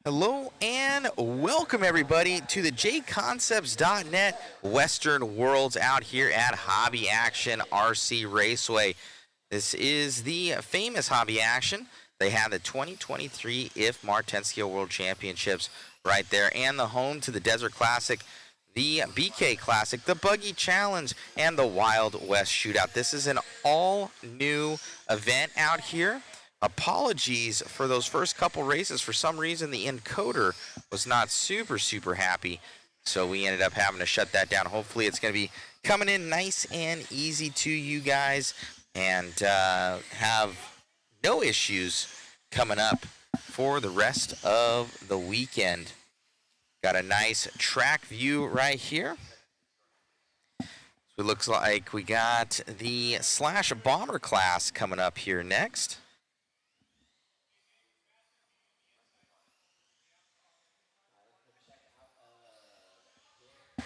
Hello and welcome everybody to the JConcepts.net Western Worlds out here at Hobby Action RC Raceway. This is the famous Hobby Action. They have the 2023 IF Mar-10 Scale World Championships right there, and the home to the Desert Classic, the BK Classic, the Buggy Challenge, and the Wild West Shootout. This is an all-new event out here. Apologies for those first couple races. For some reason, the encoder was not super happy, so we ended up having to shut that down. Hopefully, it's going to be coming in nice and easy to you guys, and have no issues coming up for the rest of the weekend. Got a nice track view right here. So it looks like we got the Slash Bomber class coming up here next.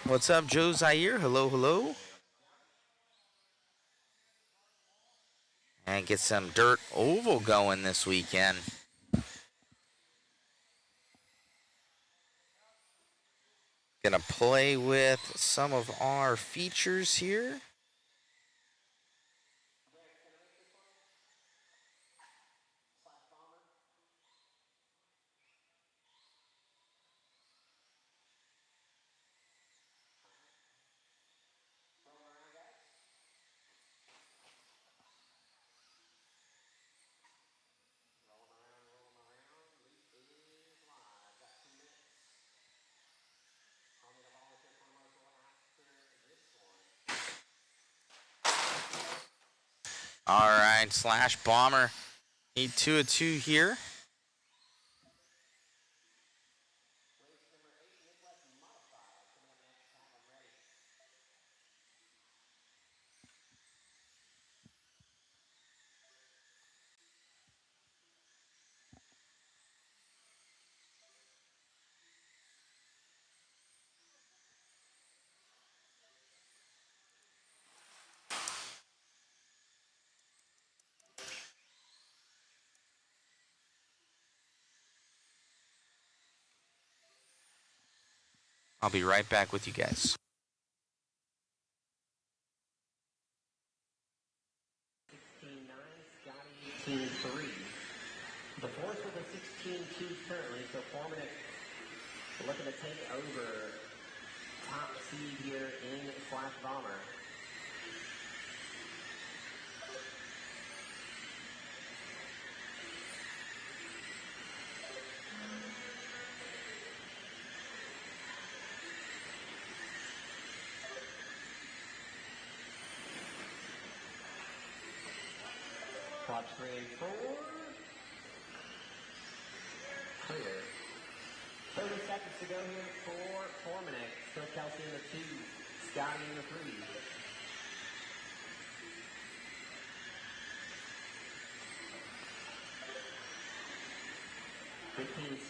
What's up, Joe Zaire? Hello, hello. And get some dirt oval going this weekend. Gonna play with some of our features here. All right, Slash Bomber. Need 2 of 2 here. I'll be right back with you guys. The fourth with a 16-2 currently, so Foreman looking to take over top seed here in Slash Bomber. Watch 3 and 4. Clear. 30 seconds to go here for Foreman. Still Kelsey in the 2, Scotty in the 3.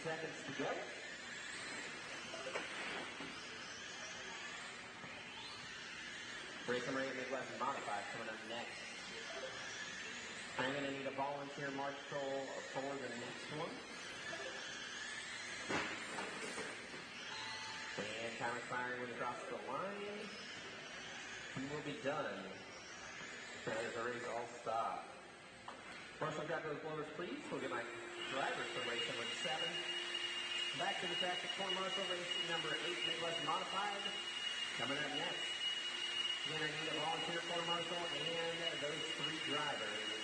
Seconds to go. Raceway Midwest Modified coming up next. I'm going to need a volunteer march troll for the next one. And time expiring when you cross the line. We will be done. That is the race all stop. Marshall, grab those blowers, please. We'll get my drivers for race number 7. Back to the track at corner marshal, race number 8, Midwest Modified. Coming up next. Again, I need a volunteer corner marshal and those 3 drivers.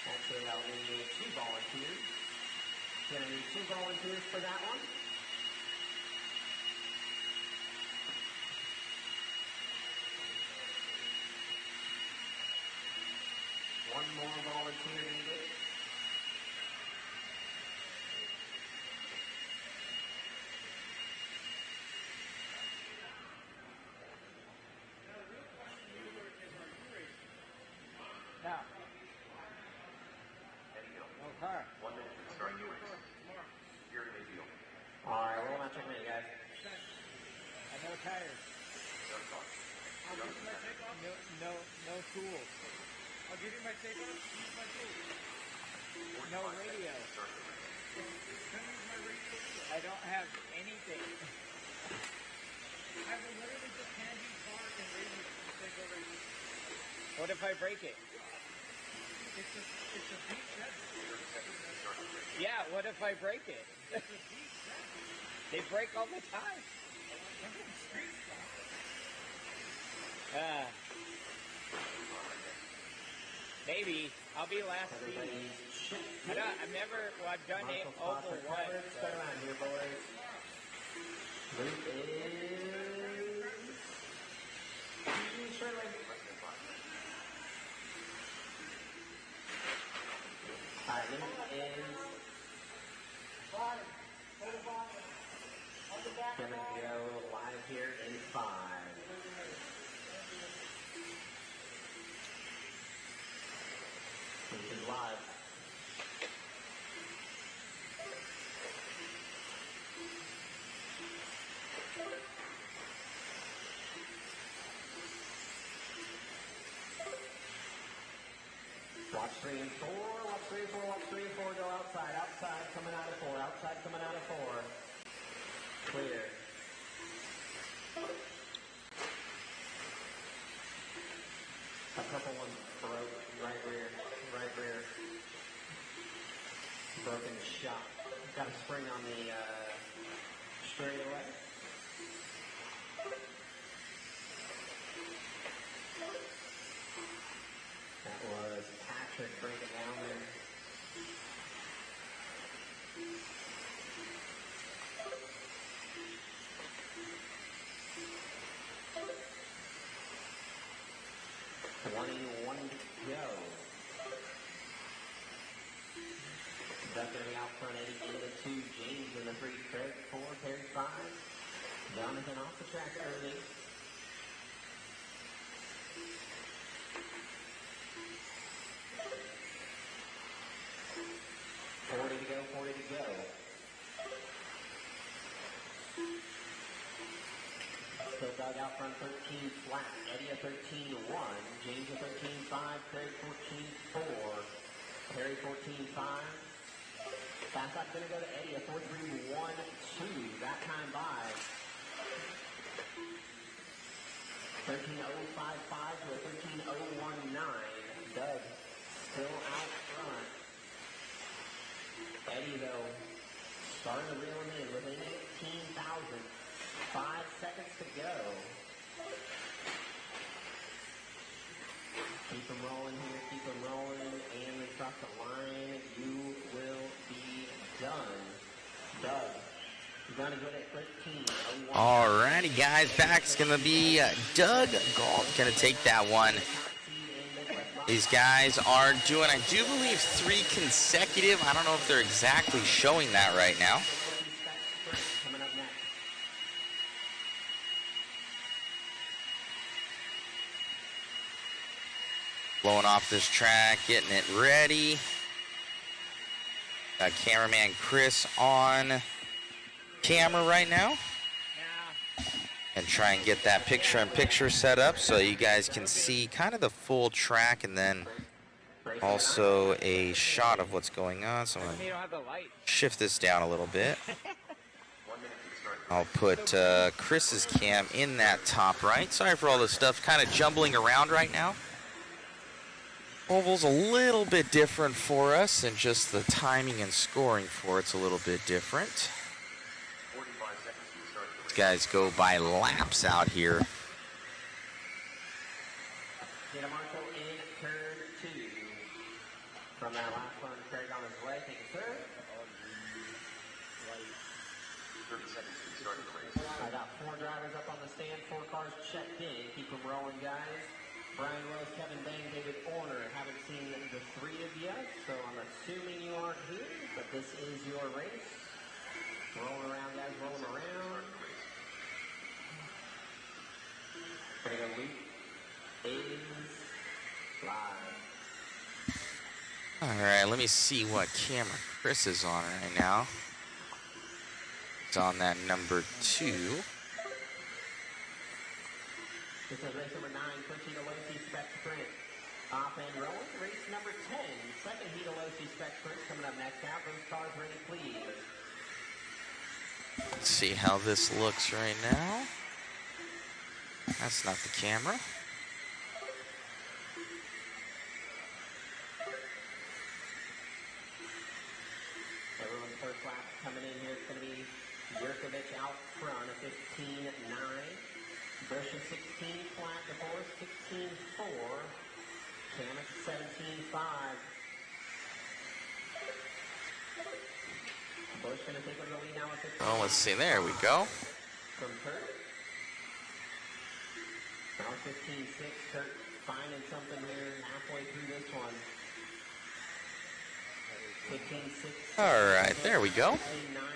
Actually, I'll need 2 volunteers. Again, I need 2 volunteers for that one. One more volunteer needed. Now. There you go. No car. 1 minute to start your race. You're in the deal. All right, roll out checking in, guys. I no tires. No tools. I'll give you my takeoff, use my tools. No radio. I don't have anything. I will literally just hand you part and radio to take over. What if I break it? It's a deep set. Yeah, what if I break it? It's a deep set. They break all the time. Maybe. I'll be last seed. I've never, well, I've done it over once. Start around here, boys. Luke is... Shirley. Alright, Luke is... Gonna go live here in 5. Luke is live. Watch 3 and 4, watch 3 and 4, watch 3 and 4, go outside, outside, coming out of 4, outside, coming out of 4. Clear. A purple one broke, right rear, broken shot. Got a spring on the straightaway. That was Patrick breaking down there. One to go. Duck in the out front, Eddie in the 2, James in the 3, Craig 4, Terry 5. Jonathan off the track early. Forty to go, 40 to go. Still dug out front, 13 flat. Eddie a 13-1. James a 13-5. Craig 14-4. Terry 14-5. Fast lap gonna go to Eddie a 4-3-1-2. That time by 13-0-5-5 to a 13-0-1-9. Doug still out front. Eddie though starting to reel him in within 18,000. 5 seconds to go. Keep them rolling here, keep them rolling, and they cross the line. You will be done. Doug, you're going to go at 13. Alrighty, guys, back's gonna be Doug Galt gonna take that one. These guys are doing, I do believe, 3 consecutive. I don't know if they're exactly showing that right now. Coming up next. Blowing off this track, getting it ready. Got cameraman Chris on camera right now. And try and get that picture-in-picture set up so you guys can see kind of the full track and then also a shot of what's going on. So I'm going to shift this down a little bit. I'll put Chris's cam in that top right. Sorry for all this stuff kind of jumbling around right now. Oval's a little bit different for us, and just the timing and scoring for it's a little bit different. These guys go by laps out here. Marshall in turn 2. From that last one, Craig on his way, taking third. 30 seconds to start the race. I got 4 drivers up on the stand, 4 cars checked in. Keep them rolling, guys. Brian Rose, Kevin Bang, David Orner. Haven't seen the 3 of you, so I'm assuming you aren't here, but this is your race. Rolling around, guys, rolling around. Gonna go Luke is live. Alright, let me see what camera Chris is on right now. It's on that number 2. This is race number 9, pushing the Losi Spec sprint. Off and rolling. Race number 10. Second heat of Losi Spec Sprint coming up next out. Those cars ready, please. Let's see how this looks right now. That's not the camera. Everyone's first lap coming in here is going to be Yurkovich out front at 15.9. Bush is 16 flat before, 16.4. Cam at 17.5. Bush going to take over the lead now at 15. Oh, let's see. There we go. From Kurt. Now 15.6. Kurt finding something here halfway through this one. 15.6. All right, there we go.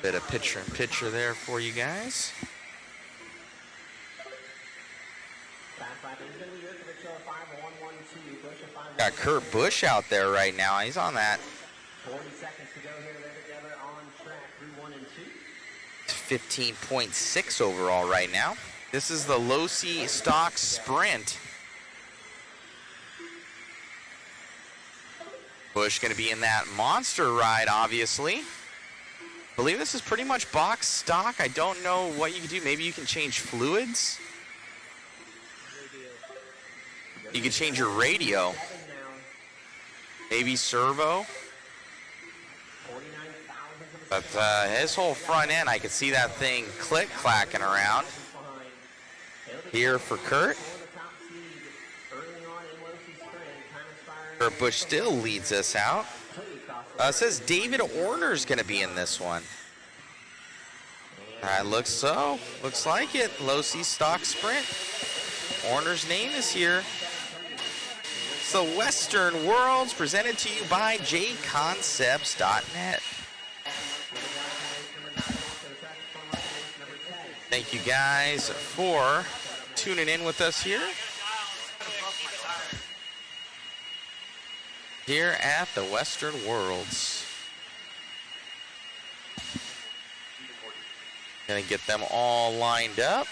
Bit of picture-in-picture there for you guys. Got Kurt Busch out there right now. He's on that. 40 seconds to go here. They're together on track through 1 and 2. 15.6 overall right now. This is the Losi Stock Sprint. Busch going to be in that monster ride, obviously. I believe this is pretty much box stock. I don't know what you can do. Maybe you can change fluids. You can change your radio. Maybe servo. But his whole front end, I can see that thing click-clacking around. Here for Kurt. Kurt Busch still leads us out. It says David Orner's going to be in this one. Looks so. Looks like it. Losi Stock Sprint. Orner's name is here. It's the Western Worlds presented to you by JConcepts.net. Thank you guys for tuning in with us here at the Western Worlds. Gonna get them all lined up.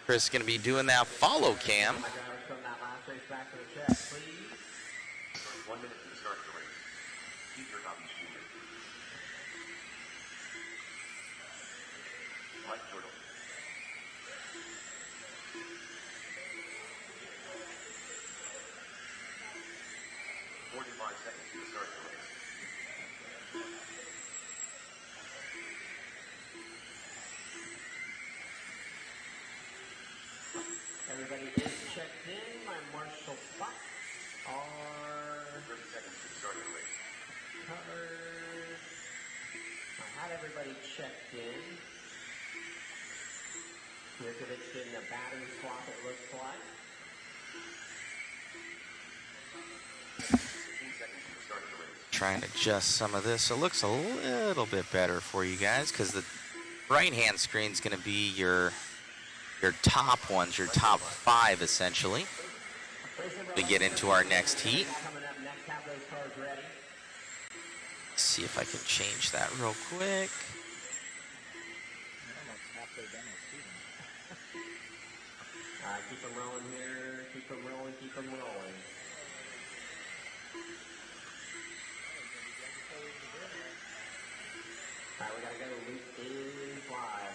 Chris is gonna be doing that follow cam. Everybody is checked in. My marshal spots are 30 seconds to start the race. Covered. I had everybody checked in. Yurkovich getting a battery swap, it looks like. 15 seconds to start the race. Trying to adjust some of this. So it looks a little bit better for you guys because the right-hand screen is going to be your top ones, your top 5 essentially. We get into our next heat. Let's see if I can change that real quick. Keep them rolling here. Keep them rolling. Keep them rolling. All right, we gotta go. Luke is live.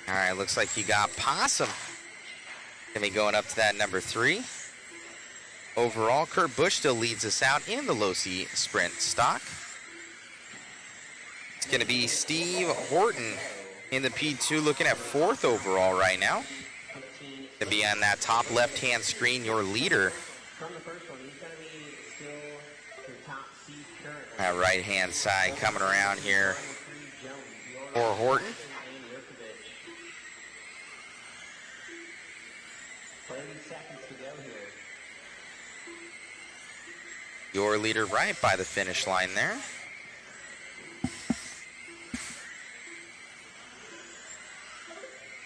All right, looks like you got Possum. Gonna be going up to that number 3. overall. Kurt Busch still leads us out in the Losi Sprint stock. It's going to be Steve Horton in the P2, looking at 4th overall right now. To be on that top left-hand screen, your leader. That right-hand side coming around here for Horton. Your leader right by the finish line there.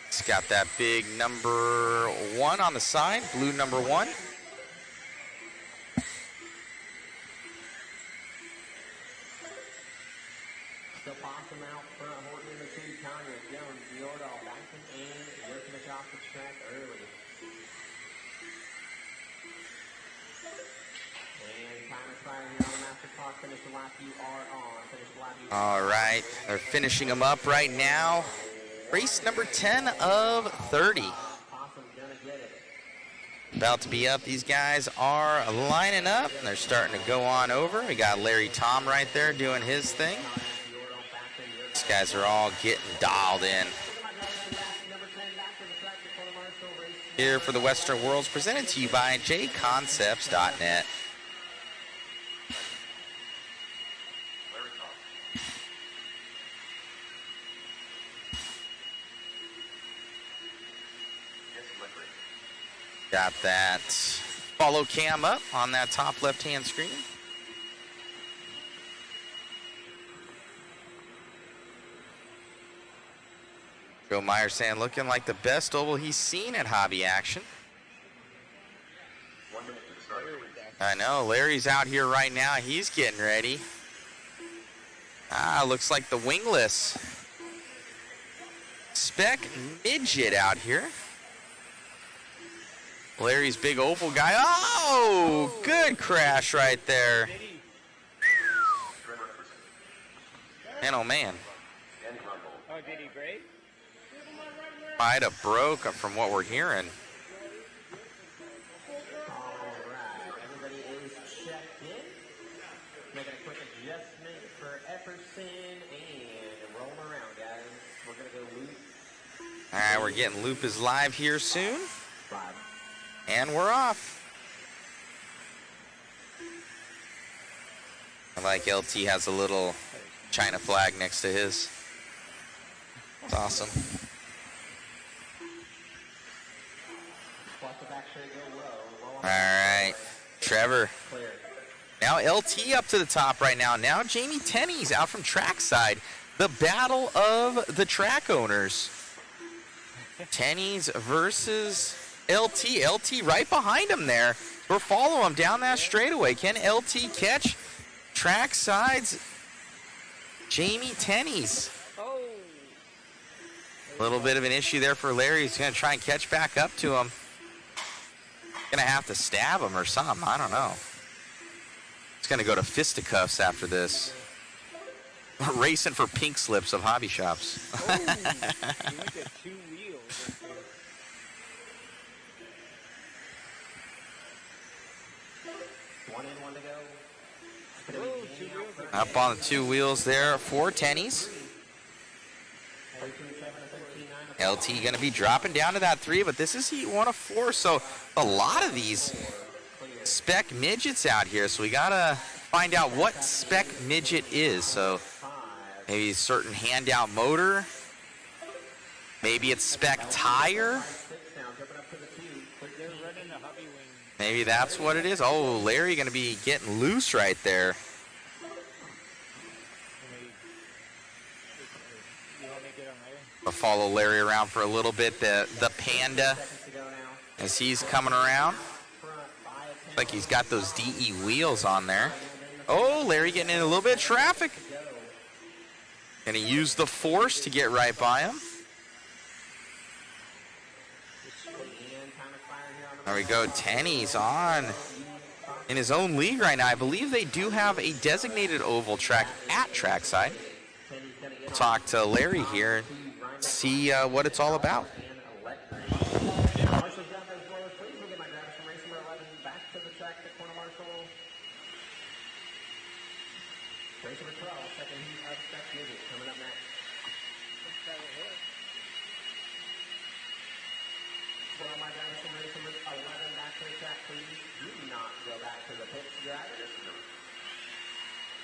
It's got that big number 1 on the side, blue number 1. Still possum out front, Horton in the 2, Chandler, Jones, Diordal, Banton, and Yerkovich off the track early. And time expiring here on the master clock. Finish the lap you are on. Finish the lap you are on. All right, they're finishing them up right now. Race number 10 of 30. Possum's gonna get it. About to be up. These guys are lining up. And they're starting to go on over. We got Larry Tom right there doing his thing. These guys are all getting dialed in. Here for the Western Worlds, presented to you by JConcepts.net. Got that follow cam up on that top left-hand screen. Joe Meyer saying looking like the best oval he's seen at Hobby Action. I know, Larry's out here right now. He's getting ready. Looks like the wingless Spec midget out here. Larry's big oval guy. Oh, good crash right there. Man, oh man. Oh, did he break? Might have broke from what we're hearing. Alright, everybody is checked in. Making a quick adjustment for Epperson and rolling around, guys. We're gonna go loop. All right, we're getting Loop is live here soon. 5. And we're off. I like LT has a little China flag next to his. It's awesome. Watch the back straight go low. All right, Trevor. Clear. Now LT up to the top right now. Now Jamie Tenney's out from trackside. The battle of the track owners. Tenney's versus LT. LT right behind him there. We're following him down that straightaway. Can LT catch trackside's Jamie Tenney's? Oh. A little bit of an issue there for Larry. He's going to try and catch back up to him. Going to have to stab him or something. I don't know. It's going to go to fisticuffs after this. Racing for pink slips of hobby shops. Oh. You went to 2 wheels. One in, one to go. Oh, 2 wheels. Up on the 2 wheels there for Tenney's. 13-7-13-9. LT going to be dropping down to that 3, but this is heat 1 of 4, so a lot of these Spec midgets out here, so we got to find out what Spec midget is. So maybe a certain handout motor, maybe it's Spec tire, They're running the hobby wing. maybe that's what it is. Oh, Larry going to be getting loose right there. You want me to get on there? I'll follow Larry around for a little bit. The Panda, as he's coming around. Like he's got those DE wheels on there. Oh, Larry getting in a little bit of traffic. Gonna use the force to get right by him. There we go. Tenney's on in his own league right now. I believe they do have a designated oval track at trackside. We'll talk to Larry here and see what it's all about. Back to the track to Race number 12, second heat of Spec midget coming up next. Put on my drivers from race number 11 back to the track, please. Do not go back to the pits, drivers.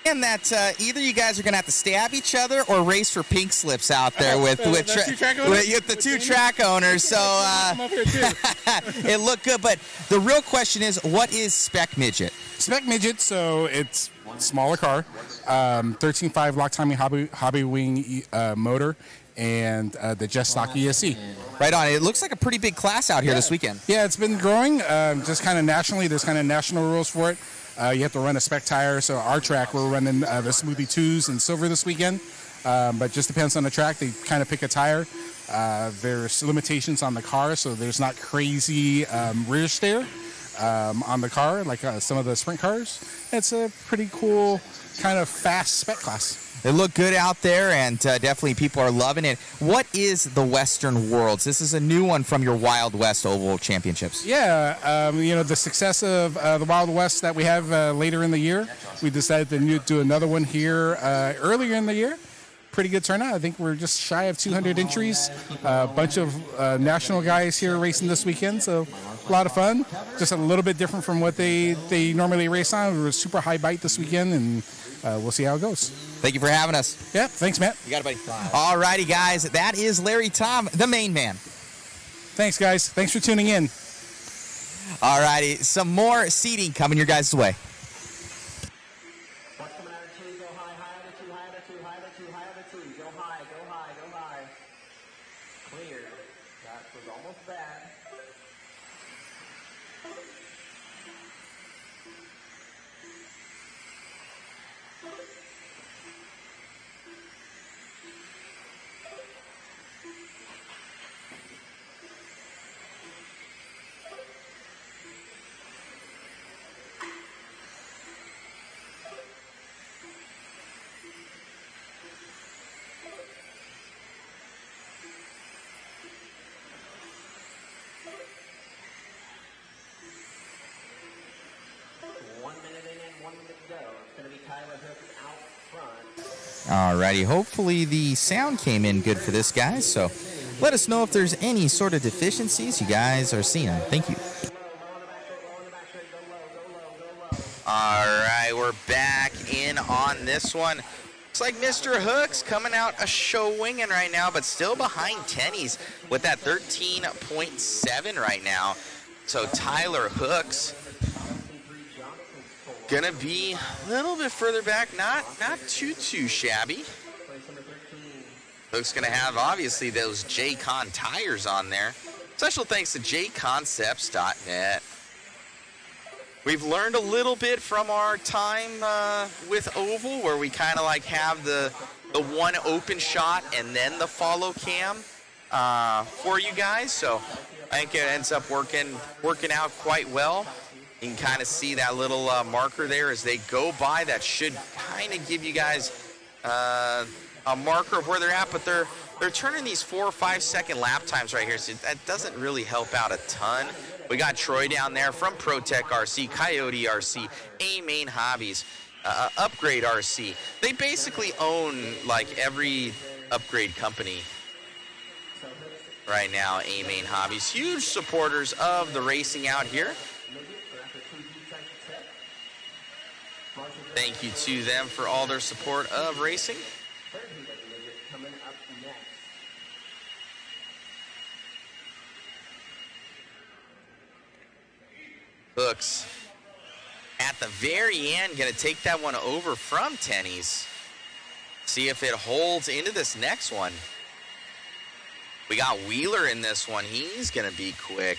And that either you guys are going to have to stab each other or race for pink slips out there with the two track owners. So it looked good. But the real question is, what is Spec Midget? Spec Midget, so it's smaller car, 13.5 lock timing hobby wing motor, and the just stock ESC. Right on. It looks like a pretty big class out here this weekend. Yeah, it's been growing, just kind of nationally. There's kind of national rules for it. You have to run a spec tire. So our track, we're running the Smoothie 2s in silver this weekend. But just depends on the track. They kind of pick a tire. There's limitations on the car, so there's not crazy rear steer on the car like some of the sprint cars. It's a pretty cool kind of fast spec class. They look good out there, and definitely people are loving it. What is the Western Worlds? This is a new one from your Wild West Oval Championships. Yeah, the success of the Wild West that we have later in the year, we decided to do another one here earlier in the year. Pretty good turnout. I think we're just shy of 200 entries. A bunch of national guys here racing this weekend, so a lot of fun. Just a little bit different from what they normally race on. We were super high bite this weekend, and we'll see how it goes. Thank you for having us. Yeah, thanks, Matt. You got it, buddy. All righty, guys. That is Larry Tom, the main man. Thanks, guys. Thanks for tuning in. All righty. Some more seating coming your guys' way. What's coming out of two? Go high, high to two, high to two, high to two, high to two. Go high, go high, go high. Clear. That was almost bad. Alrighty, hopefully the sound came in good for this, guys. So let us know if there's any sort of deficiencies you guys are seeing. Thank you. Alright, we're back in on this one. Looks like Mr. Hooks coming out a show winging right now, but still behind Tennies with that 13.7 right now. So Tyler Hooks gonna be a little bit further back, not too shabby. Hooks gonna have obviously those JCon tires on there. Special thanks to JConcepts.net. We've learned a little bit from our time with Oval, where we kind of like have the one open shot and then the follow cam for you guys. So I think it ends up working out quite well. You can kind of see that little marker there as they go by. That should kind of give you guys a marker of where they're at, but they're turning these 4 or 5 second lap times right here, so that doesn't really help out a ton. We got Troy down there from ProTech RC, Coyote RC, A-Main Hobbies, Upgrade RC. They basically own like every upgrade company right now, A-Main Hobbies. Huge supporters of the racing out here. Thank you to them for all their support of racing. Hooks at the very end gonna take that one over from Tennies. See if it holds into this next one. We got Wheeler in this one. He's gonna be quick.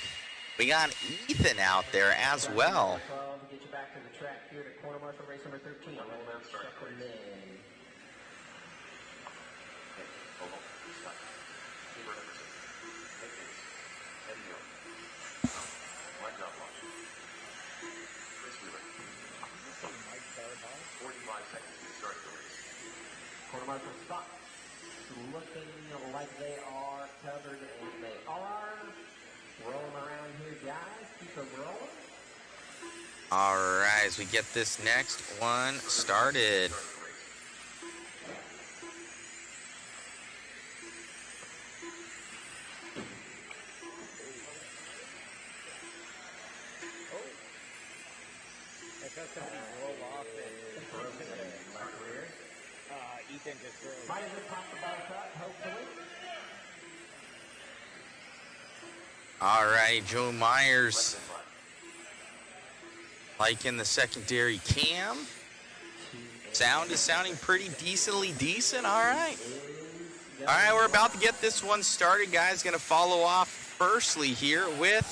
We got Ethan out there as well. Get you back to the track here to corner marshal race number 13. Roll out second in. Corner marshal stops. Looking like they are covered, and they are. Rolling around here, guys. Keep them rolling. All right, as we get this next one started. something just really. Might as well pop the ball up, hopefully. All right, Joe Myers liking the secondary cam. Sound is sounding pretty decent. All right. All right, we're about to get this one started, guys. Going to follow off firstly here with,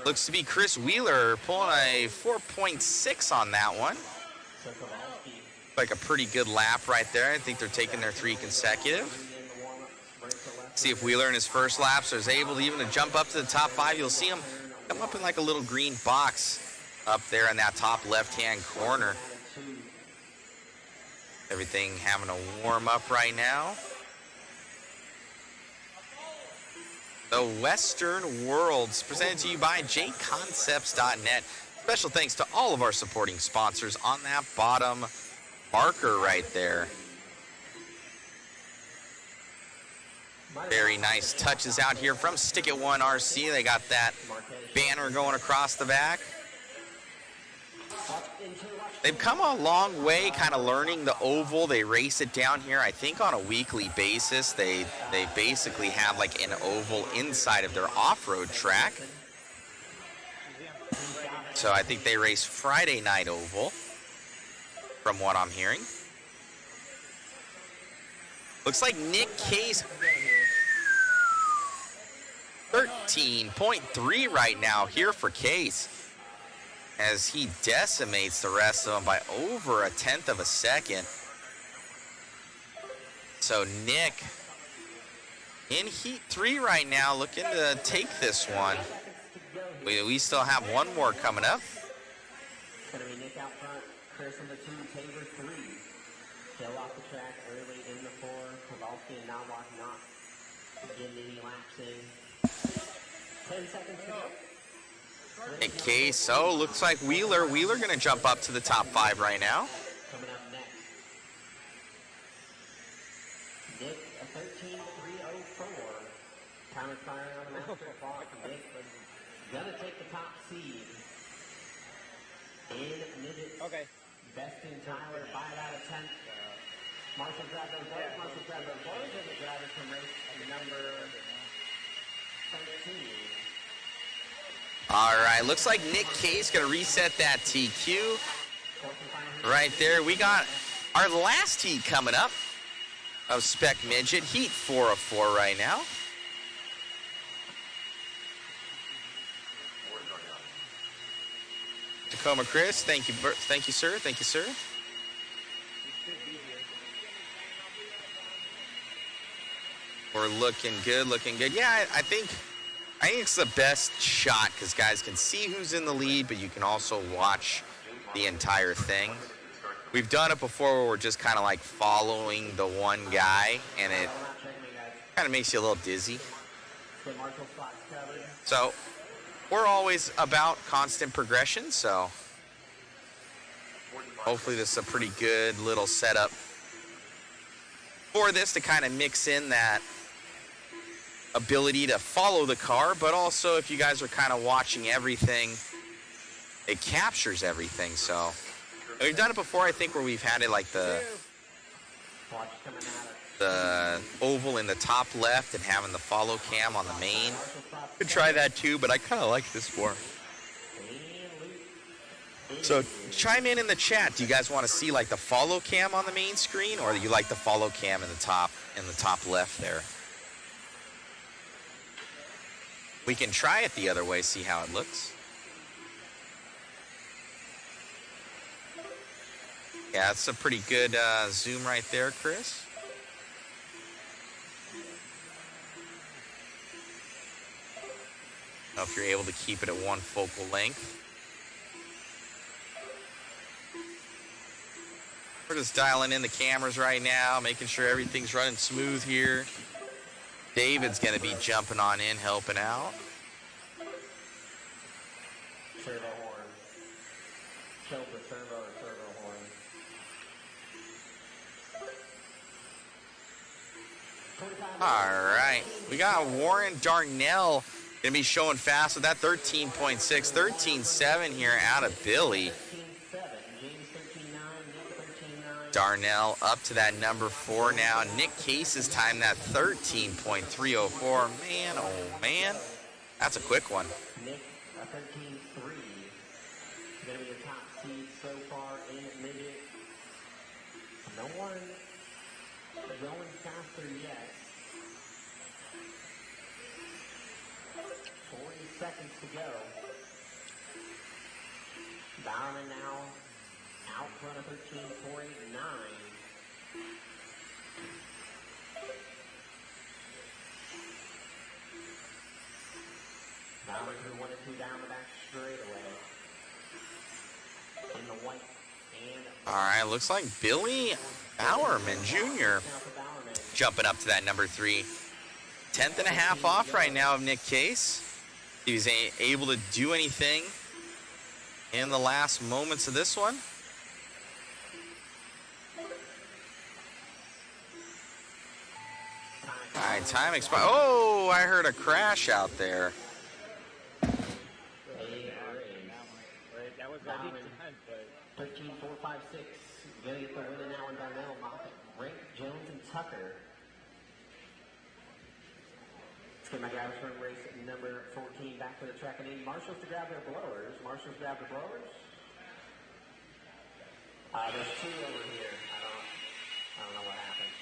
looks to be Chris Wheeler pulling a 4.6 on that one. Like a pretty good lap right there. I think they're taking their 3 consecutive. See if Wheeler in his first laps is able to even jump up to the top 5. You'll see him come up in like a little green box up there in that top left-hand corner. Everything having a warm up right now. The Western Worlds presented to you by JConcepts.net. Special thanks to all of our supporting sponsors on that bottom marker right there. Very nice touches out here from Stick It One RC. They got that banner going across the back. They've come a long way kind of learning the oval. They race it down here, I think, on a weekly basis. They basically have like an oval inside of their off-road track. So I think they race Friday night oval, from what I'm hearing. Looks like Nick Case, 13.3 right now here for Case, as he decimates the rest of them by over 1/10 of a second. So Nick in Heat 3 right now, looking to take this one. We still have one more coming up. It's going to be Nick out front, Chris in the 2, Tabor 3. Still off the track early in the 4. Kowalski and Nawak not getting any laps in. 10 seconds to go. Nick Case, oh, looks like Wheeler going to jump up to the top 5 right now. Coming up next. Nick, a 13.304. Counter fire on the master clock. Nick was going to take the top seed. In midget. Okay. Besting Tyler by about 1/10. Marshall grabs those boys. Marshall grabs those boys. And the driver from race number 13. All right, looks like Nick Case going to reset that TQ right there. We got our last heat coming up of Spec Midget, Heat 4 of 4 right now. Tacoma Chris, thank you, sir. Thank you, sir. We're looking good, Yeah, I think it's the best shot because guys can see who's in the lead, but you can also watch the entire thing. We've done it before where we're just kind of like following the one guy, and it kind of makes you a little dizzy. So we're always about constant progression, so hopefully this is a pretty good little setup for this to kind of mix in that ability to follow the car, but also if you guys are kind of watching everything, it captures everything. So we've done it before, I think, where we've had it like the oval in the top left and having the follow cam on the main. Could try that too, but I kind of like this more. So chime in the chat. Do you guys want to see like the follow cam on the main screen, or do you like the follow cam in the top left there? We can try it the other way, see how it looks. Yeah, that's a pretty good zoom right there, Chris. I don't know if you're able to keep it at one focal length. We're just dialing in the cameras right now, making sure everything's running smooth here. David's going to be jumping on in, helping out. Servo horn. Kill the servo or servo horn. All right. We got Warren Darnell going to be showing fast with that 13.6, 13.7 here out of Billy. 13.7. James 13.9. Nick 13.9. Darnell up to that number 4 now. Nick Case has timed that 13.304. Man, oh man, that's a quick one. Nick, a 13.3. Going to be the top seed so far in midget. No one going faster yet. 40 seconds to go. Bowerman now out front of 13.489. Bowerman through 1 and 2 down the back straightaway. In the white and All right, looks like Billy Bowerman Jr. jumping up to that number 3. 10th and a half off right now of Nick Case. He was able to do anything in the last moments of this one. All right, time expired. Oh, I heard a crash out there. That was ready to hunt, but 13.456. Gonna get the winner now in Darnell, Moffett, Rank, Jones, and Tucker. Let's get my guys from race number 14 back to the track. I need marshals to grab their blowers. Marshals grab the blowers. There's 2 over here. I don't know what happened.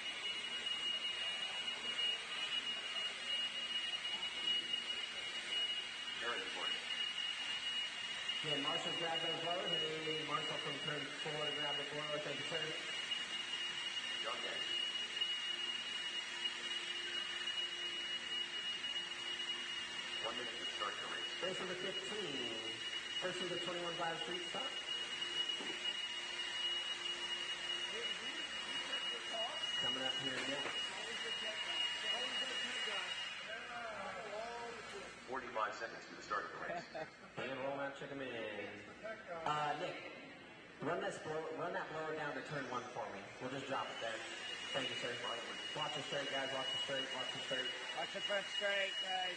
Yeah, Marshall grab those blowers, and then Marshall from turn 4 to grab the blower. Thank you, sir. Okay. 1 minute to start the race. Race number 15. First of the 21 Live Street stop. Coming up here next. 45 seconds to the start of the race. And roll out, check them in. Nick, run that blower down to turn 1 for me. We'll just drop it there. Thank you, sir. Watch it straight, guys. Watch it straight. Watch it straight. watch the front straight, guys.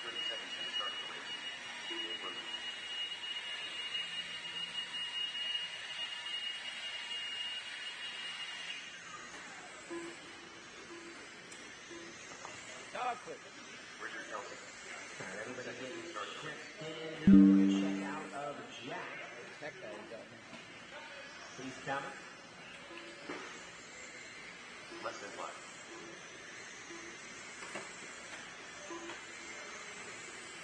30 seconds to start the race. Dog foot. Richard Kelsey. All right, everybody getting checked in. Check out of Jack. Check that out. He's coming. Less than 5.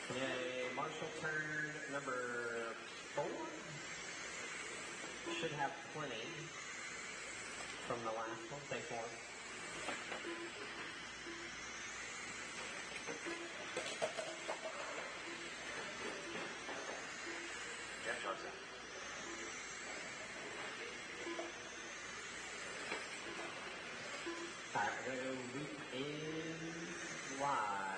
Okay, Marshall turn number 4. Should have plenty from the last one. Thanks, Warren. Jeff Johnson. All right, we're going to loop in live.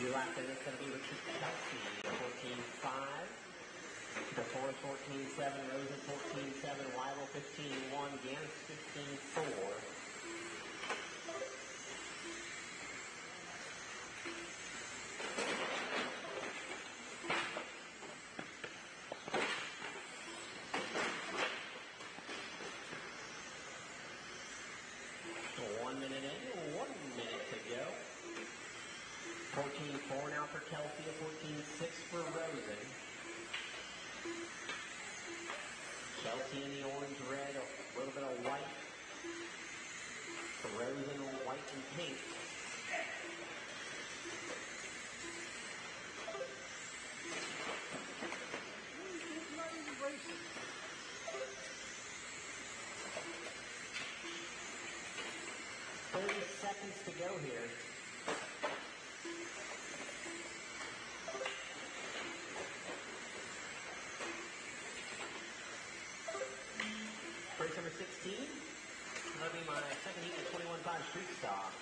Your last in is going to be Richard Kelsey, 14.5. The Forest 14.7, Rosen 14.7, Weibel 15.1, Gans 15.4. Now for Kelsey, a 14.6 for Rosen. Kelsey in the orange, red, a little bit of white. Rosen, white and pink. Seconds to go here. Race number 16. That'll be my second heat of 21.5 street stock.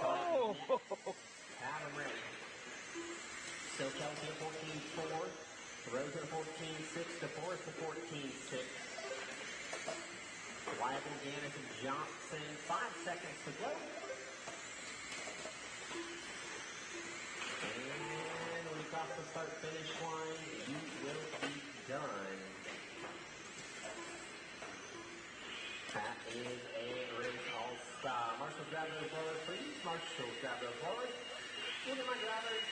Oh! Have them ready. So Kelsey at 14.4. Rose at 14.6. DeForest at 14.6. Wyatt and Janice and Johnson. 5 seconds to go. And when you cross the start-finish line, you will be done. That is a race all-star. Marshall, grab those blowers, please. Marshall, grab those blowers. Look at my drivers.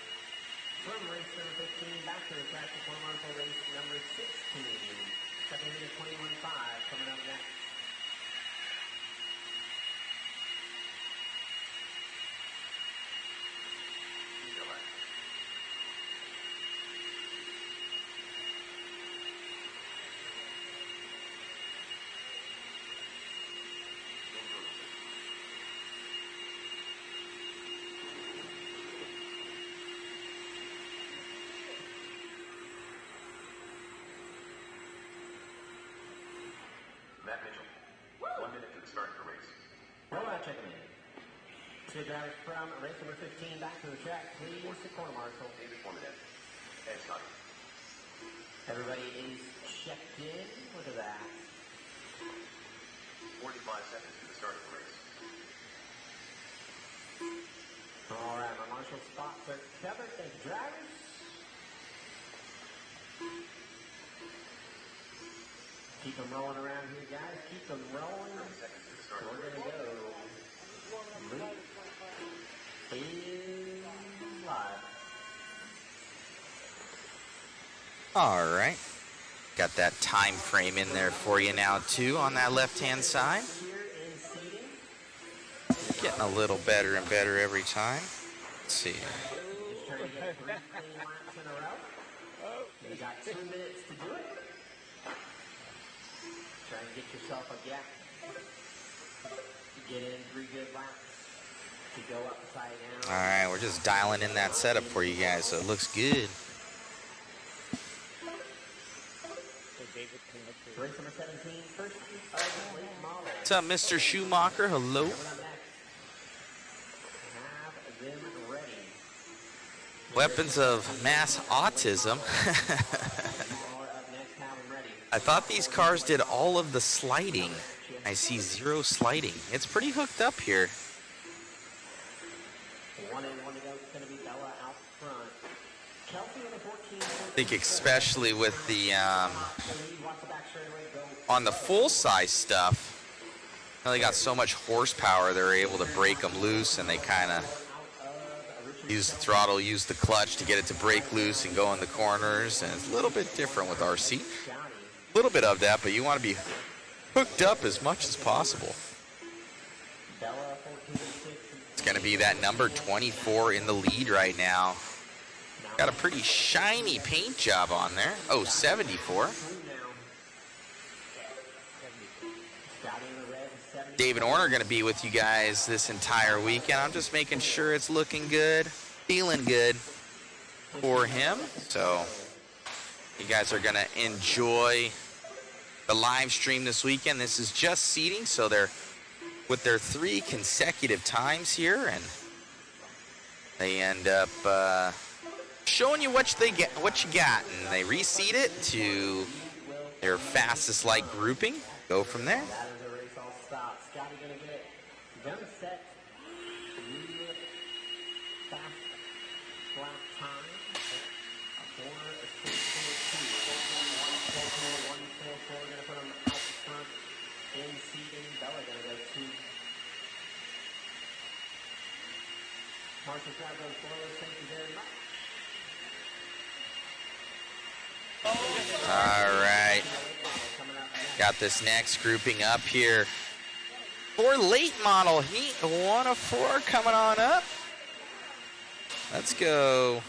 From race number 15 back to the track for Marshall race number 16. Second minute 21.5 coming up next. Matt Mitchell, 1 minute to the start of the race. Rollout checking in. Two drivers from race number 15 back to the track, please. To corner marshal. 84 minutes. And it's not. Everybody is checked in. Look at that. 45 seconds to the start of the race. All right, my marshal spots are covered. Thank you, drivers. Keep them rolling around here, guys. Keep them rolling. 30 seconds to the start of We're the going race. to go. Loop is live. All right. Got that time frame in there for you now, too, on that left-hand side. Here is seating. Getting a little better and better every time. Let's see. Just trying to get 3 clean laps in a row. You got 2 minutes to do it. Try and get yourself a gap. Get in 3 good laps. To go upside down. All right, we're just dialing in that setup for you guys, so it looks good. So David can look for Race number 17, first of late model. What's up, Mr. Schumacher? Hello. Coming up next. Have them ready. Weapons of mass autism. You are up next. Have them ready. I thought these cars did all of the sliding. I see 0 sliding. It's pretty hooked up here. 1 and 1 to go. It's going to be Bella out front. Kelsey in the 14. I think especially with the Watch the back straightaway. Go. on the full-size stuff, they got so much horsepower they're able to break them loose, and they kind of use the throttle, use the clutch to get it to break loose and go in the corners. And it's a little bit different with RC. A little bit of that, but you want to be hooked up as much as possible. Bella 14. It's going to be that number 24 in the lead right now. Got a pretty shiny paint job on there. Oh, 74. David Orner going to be with you guys this entire weekend. I'm just making sure it's looking good, feeling good for him. So you guys are going to enjoy the live stream this weekend. This is just seating, so they're with their 3 consecutive times here, and they end up showing you what you got, and they reseat it to their fastest light grouping. Go from there. That is a race all stop. Scotty gonna get it. Gun set. Real fast lap time. A 4.642. 14.144. Gonna put them out front in seating. Bella gonna go 2. Marshall, grab those blowers. Thank you very much. All right. Got this next grouping up here for late model heat 1 of 4 coming on up. Let's go.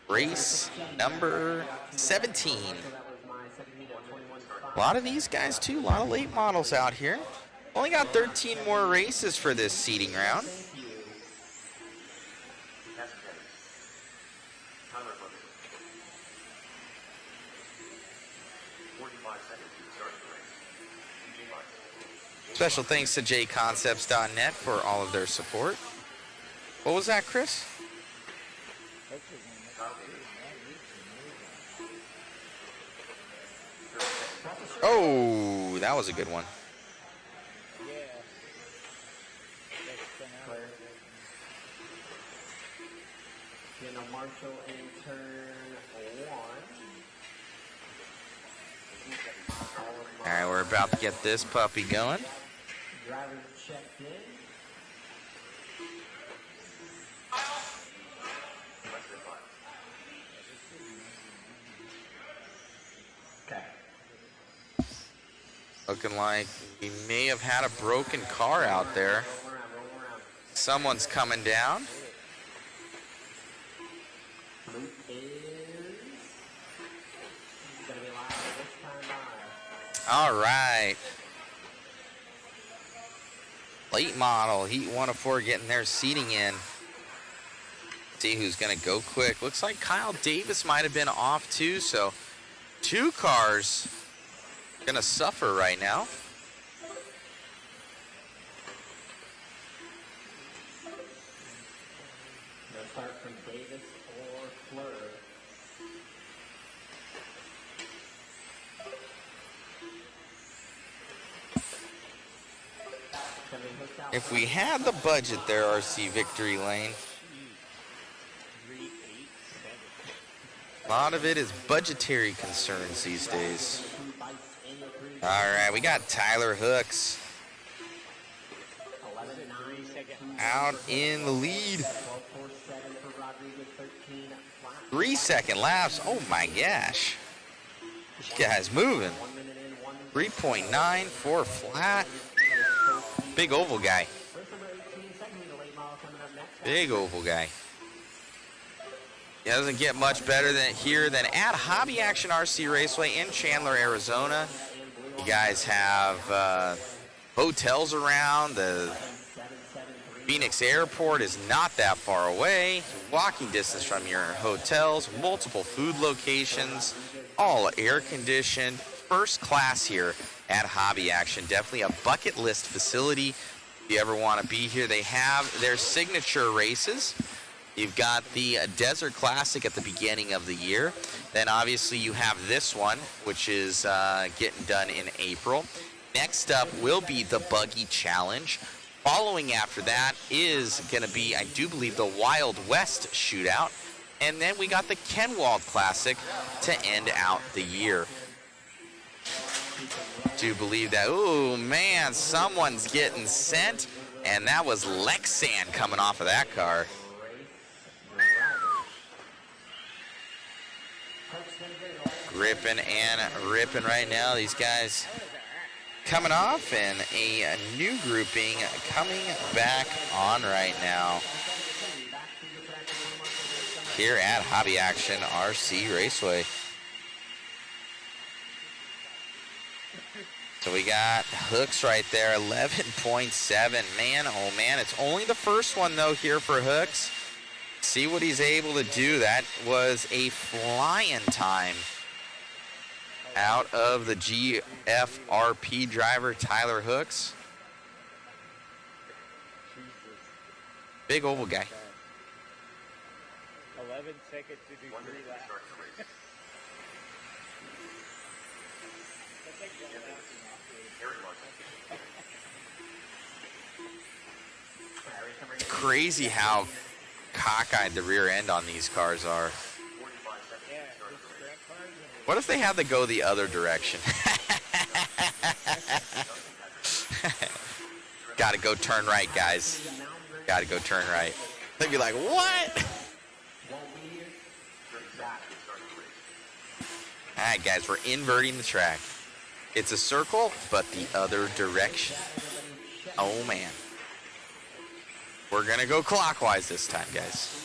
Race number 17. A lot of these guys too, a lot of late models out here. Only got 13 more races for this seeding round. Chandler, 45 seconds to the start of the race. Special thanks to JConcepts.net for all of their support. What was that, Chris? Oh, that was a good one. Marshall in turn 1. All right, we're about to get this puppy going. Drivers checked in. Okay. Looking like we may have had a broken car out there. Roll around. Someone's coming down. Luke is gonna be live this time by. All right. Late model, Heat 104 getting their seating in. See who's going to go quick. Looks like Kyle Davis might have been off too, so 2 cars going to suffer right now. No start from Davis or Fleur. If we had the budget there, RC Victory Lane. A lot of it is budgetary concerns these days. All right, we got Tyler Hooks out in the lead. 3-second laps. Oh my gosh. This guy's moving. 3.9 for flat. Big oval guy. Big oval guy. It doesn't get much better than at Hobby Action RC Raceway in Chandler, Arizona. You guys have hotels around. The Phoenix Airport is not that far away. Walking distance from your hotels. Multiple food locations. All air conditioned. First class here at Hobby Action. Definitely a bucket list facility. If you ever want to be here, they have their signature races. You've got the Desert Classic at the beginning of the year. Then obviously you have this one, which is getting done in April. Next up will be the Buggy Challenge. Following after that is going to be, I do believe, the Wild West Shootout. And then we got the Kenwald Classic to end out the year. Do believe that. Oh man, someone's getting sent, and that was Lexan coming off of that car. Ripping and ripping right now. These guys coming off, and a new grouping coming back on right now here at Hobby Action RC Raceway. So we got Hooks right there, 11.7. Man, oh man, it's only the first one though here for Hooks. See what he's able to do. That was a flying time out of the GFRP driver, Tyler Hooks. Big oval guy. 11 seconds to do 3 laps. It's crazy how cockeyed the rear end on these cars are. What if they had to go the other direction? Gotta go turn right, guys. Gotta go turn right. They'd be like, what? Alright, guys, we're inverting the track. It's a circle, but the other direction. Oh, man. We're gonna go clockwise this time, guys.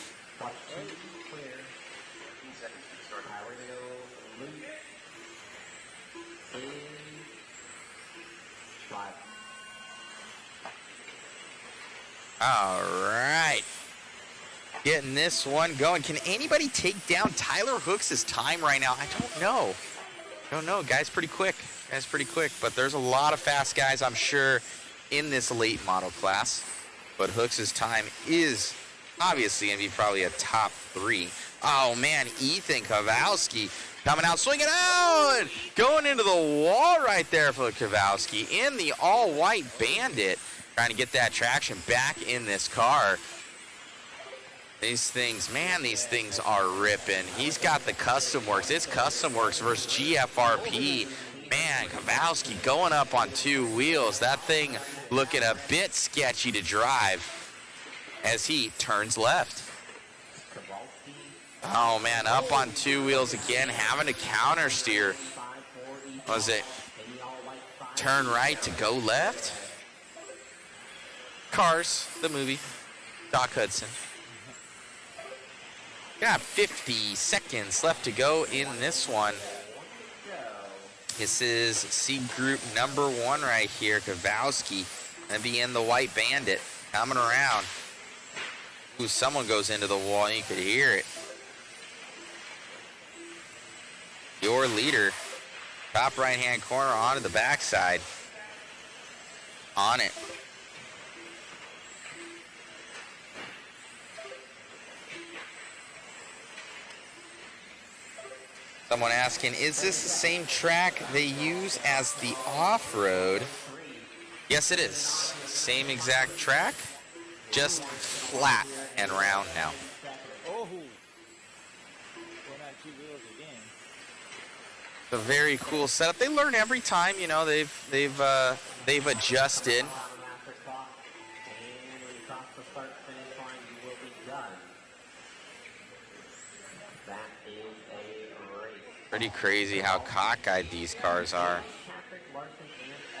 All right. Getting this one going. Can anybody take down Tyler Hooks' time right now? I don't know. Don't know. Guy's pretty quick. But there's a lot of fast guys, I'm sure, in this late model class. But Hooks' time is obviously going to be probably a top 3. Oh, man, Ethan Kowalski coming out, swinging out, going into the wall right there for Kowalski in the all-white Bandit, trying to get that traction back in this car. These things, man, these things are ripping. He's got the Custom Works. It's Custom Works versus GFRP. Man, Kowalski going up on 2 wheels. That thing looking a bit sketchy to drive as he turns left. Oh, man, up on 2 wheels again, having to counter steer. Was it turn right to go left? Cars, the movie. Doc Hudson. Got 50 seconds left to go in this one. This is C Group number 1 right here, Kowalski. And be in the white Bandit, coming around. Ooh, someone goes into the wall, you could hear it. Your leader, top right-hand corner onto the backside. On it. Someone asking, is this the same track they use as the off-road? Yes, it is. Same exact track, just flat and round now. Oh, went on 2 wheels again. It's a very cool setup. They learn every time, you know. They've adjusted. Pretty crazy how cockeyed these cars are.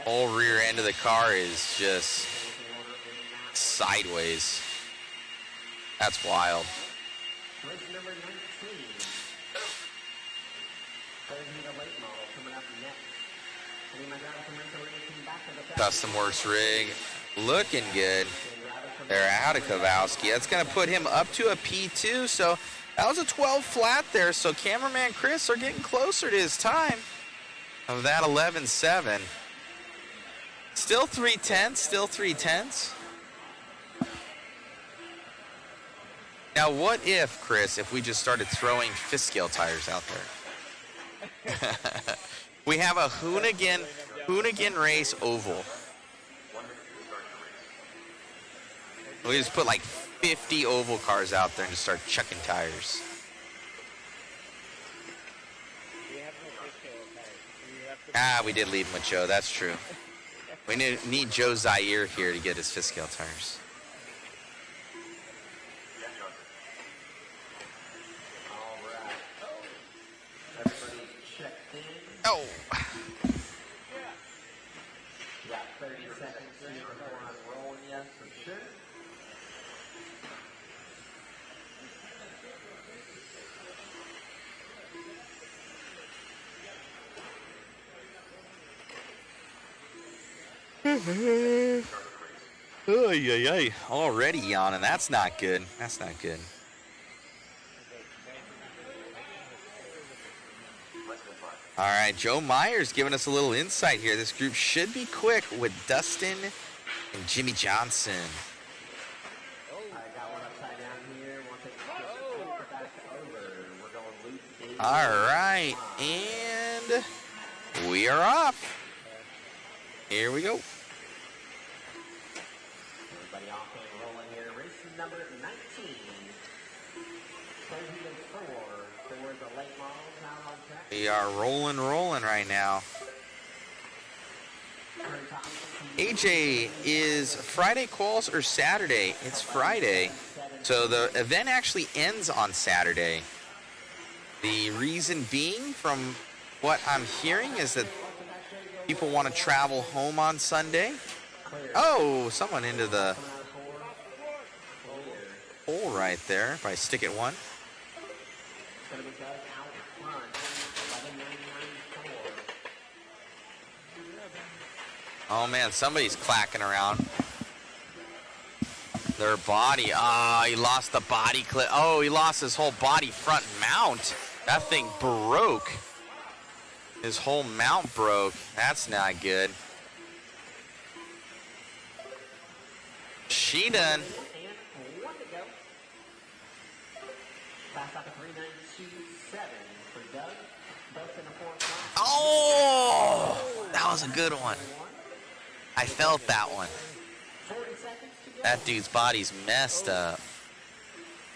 Whole rear end of the car is just sideways. That's wild. Custom Works rig looking good. They're out of Kowalski. That's going to put him up to a P2. So that was a 12 flat there. So cameraman Chris are getting closer to his time of that 11.7. Still 3/10, still 3/10. Now, what if, Chris, if we just started throwing fifth scale tires out there? We have a Hoonigan race oval. We just put like 50 oval cars out there and just start chucking tires. We did leave him with Joe. That's true. We need Joe Zaire here to get his fifth scale tires. Oh. Got 30 seconds here before I'm rolling you for sure. Already yawning. That's not good. That's not good. All right, Joe Myers giving us a little insight here. This group should be quick with Dustin and Jimmy Johnson. I got one upside down here. Want to take back over. We're going loose. All right, and we are off. Here we go. Everybody off and rolling here. Race number 19. 34 for the late models out on track. We are rolling right now. AJ, is Friday quals or Saturday? It's Friday. So the event actually ends on Saturday. The reason being, from what I'm hearing, is that people want to travel home on Sunday. Oh, someone into the hole right there. If I stick it one. Oh man, somebody's clacking around. Their body. He lost the body clip. Oh, he lost his whole body front mount. That thing broke. His whole mount broke. That's not good. She done. And 1 to go. Fast stop at 3:927 for Doug. Doug's in the fourth lap. Oh, that was a good one. I felt that one. 40 seconds to go. That dude's body's messed up.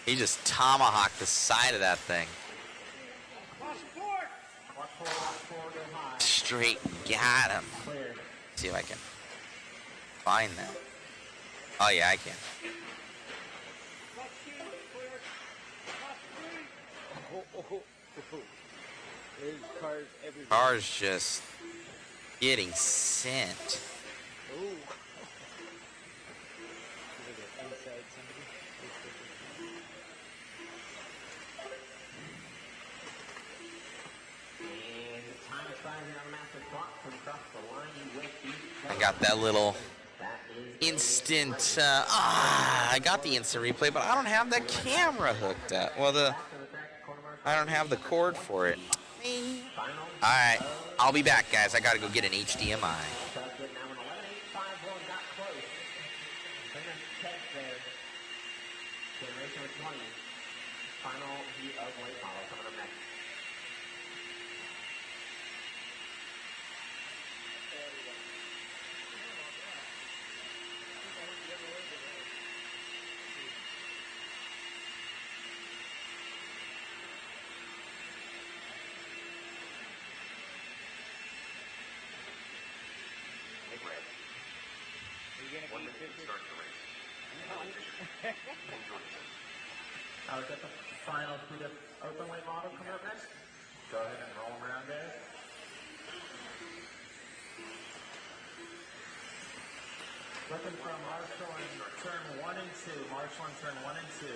He just tomahawked the side of that thing. Watch four, go high. Straight got him. Clear. See if I can find that. Oh yeah, I can. There's cars everywhere. Cars just getting sent. Ooh. Look at inside somebody. And time expiring on the master clock from across the line. You will beat. I got that little That is instant. I got the instant replay, but I don't have the camera hooked up. Well, I don't have the cord for it. final. All right, I'll be back, guys. I gotta go get an HDMI. Doug getting now an 11.851, got close. Finger catch there. Generation 20. Final heat of late model coming up next. Take red. Are you gonna 1 be minute to 50? start the race. Enjoy yourself. I'll get the final heat of open weight model coming up next. Go ahead and roll them around there. Looking from Marshall in turn 1 and 2. Marshall in turn 1 and 2.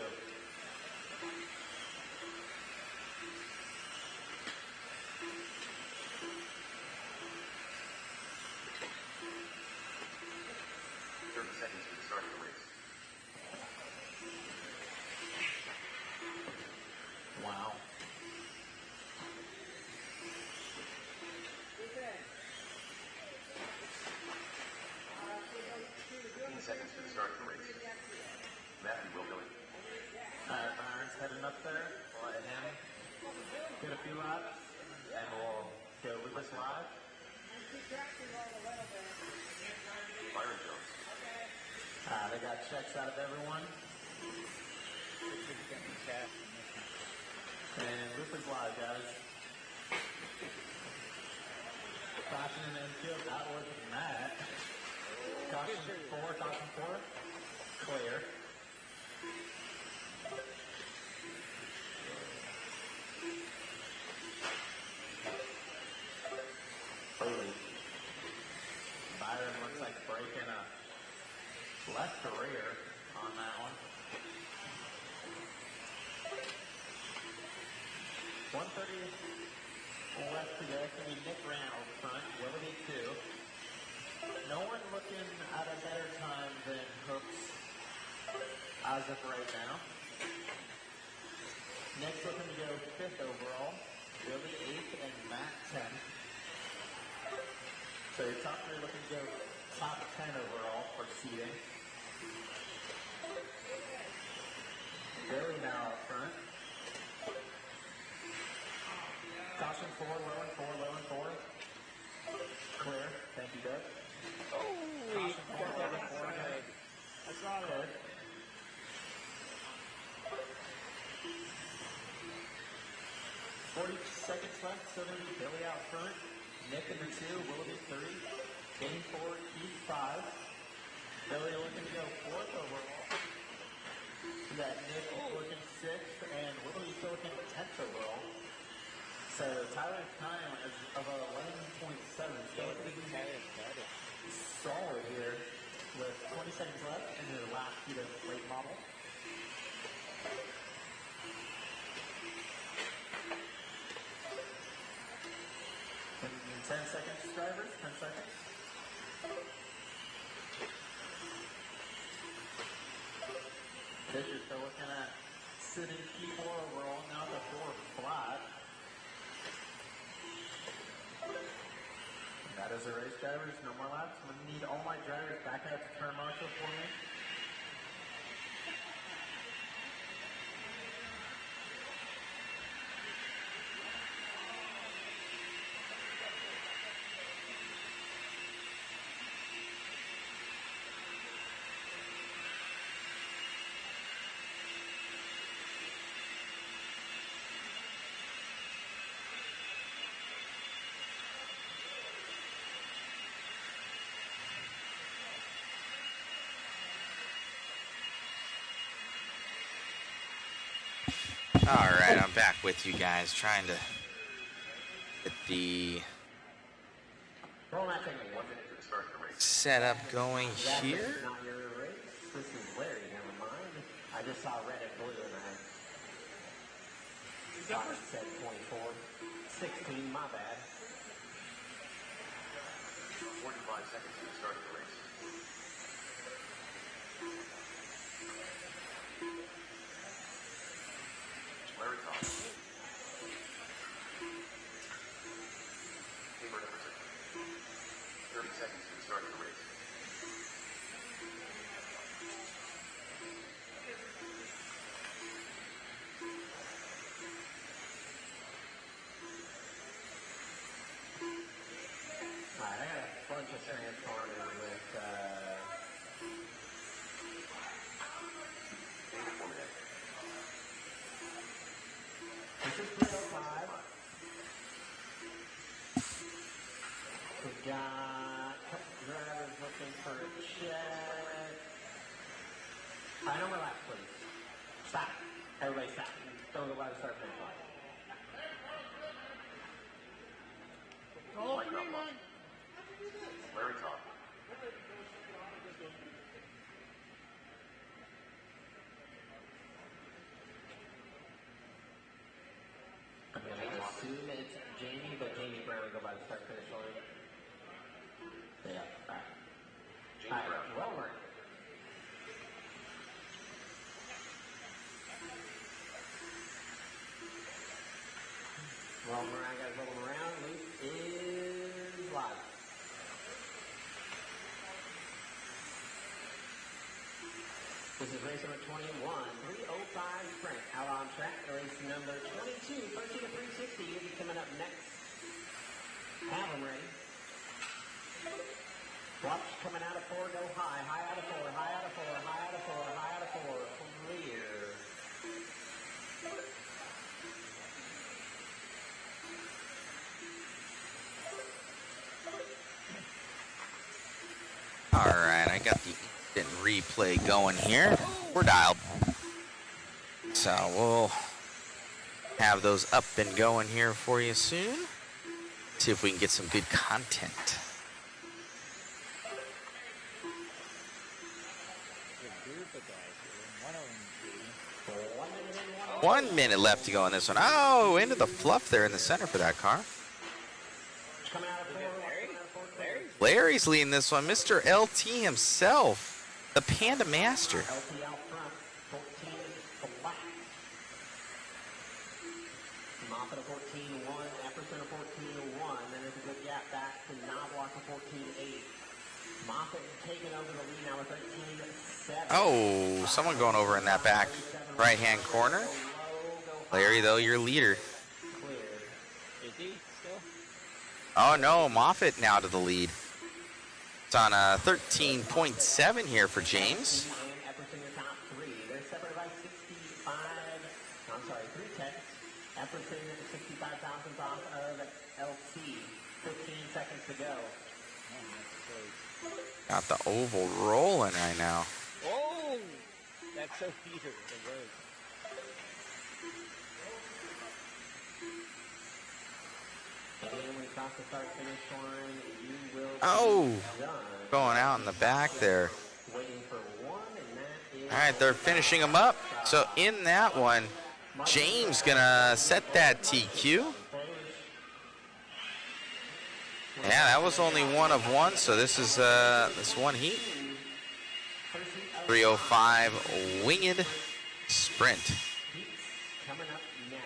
30 seconds to the start of the race. Wow. 15 seconds to the start of the race. Matthew will go in. Byron's heading up there. We'll let him get a few laps, and we'll go Lucas live. Byron Jones. They got checks out of everyone. And Lucas live, guys. Caution in the infield, out with Matt. Caution 4, clear. Ooh. Byron looks like breaking a left to rear on that one. 130 left to go. It's going to be Nick Reynolds front. Willoughby 2. No one looking at a better time than Hooks as of right now. Nick's looking to go 5th overall. Willie 8th and Matt 10th. So your top 3 looking to go top 10 overall for seeding. Billy now up front. Caution 4, low and 4, low and 4. Clear. Thank you, Doug. Holy Caution 4, low and 4. I saw Clear. that. 40 seconds left, so going to be Billy out front. Nick in the 2, Willoughby 3. Game 4, Keith 5. Billy looking to go 4th overall. We got Nick looking 6th, and Willoughby still looking 10th overall. So Tyler's time is of 11.7. Still looking solid here with 20 seconds left in the last heat of late model. And 10 seconds, drivers, 10 seconds. Fisher's still looking at sitting P4 overall, now the 4 flat. That is the race, drivers. No more laps. I'm going to need all my drivers back out to turn marshal for me. All right, I'm back with you guys, trying to get the Roll that thing. 1 minute to the start of the race. setup going here. That's not your race. This is Larry, never mind. I just saw red and blue and I thought it said 24. 16, my bad. 45 seconds to the start of the race. Larry Top. Paper number 6. 30 seconds to the start of the race. Alright, I got a bunch of transponders with, Data format. this is 305. We've got a couple drivers looking for a check. Alright, no more laps, please. Stop. Everybody stop. Don't go by the start finish line. Larry Top. I'm going to assume it's Jamie, but Jamie Brown will go by the start finish line. Yeah, alright. James Brown. Roller. Rolling around, guys, rolling around. Luke is live. This is race number 21, 305 sprint. Out on track, race number 22, 13 to 360. You'll be coming up next. Have them ready. Watch coming out of 4, go high. High out of 4, high out of 4, high out of 4, high out of 4. Clear. All right, I got the instant replay going here. We're dialed. So we'll have those up and going here for you soon. See if we can get some good content. One of them, 1 minute left to go on this one. Oh, into the fluff there in the center for that car. Coming out of 4, Larry? Larry's leading this one. Mr. LT himself, the Panda Master. LT out front, 14 black. Moffat of 14-1, Epperson of 14-1. Then there's a good gap back to Knobloch of 14-8. Moffat taking over the lead now with 13-7. Oh, someone going over in that back right-hand corner. Larry, though, your leader. Clear. Is he still? Oh, no, Moffat now to the lead. It's on a 13.7 here for James. Epperson your top 3. They're separated by 65. I'm sorry, 3 tenths. Epperson 65 thousandths off of LT. 15 seconds to go. Got the oval rolling right now. Oh! That's so heater, the road. Again, when you cross the start finish line, you will Oh, be done. going out in the back there. Waiting for 1, and that is All right, they're finishing them up. So in that one, James gonna set that TQ. Yeah, that was only one of one, so this is this one heat. 305 winged sprint. coming up next.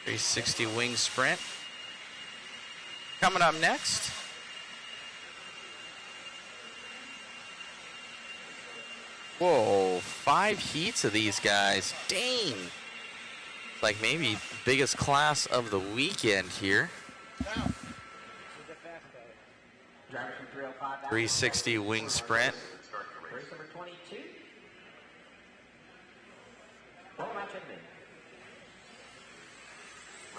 360 wing sprint. Coming up next. Whoa, 5 heats of these guys. Dang. Like maybe biggest class of the weekend here. Driver from 305 back. 360 wing sprint. Race number 22. Roll match admin.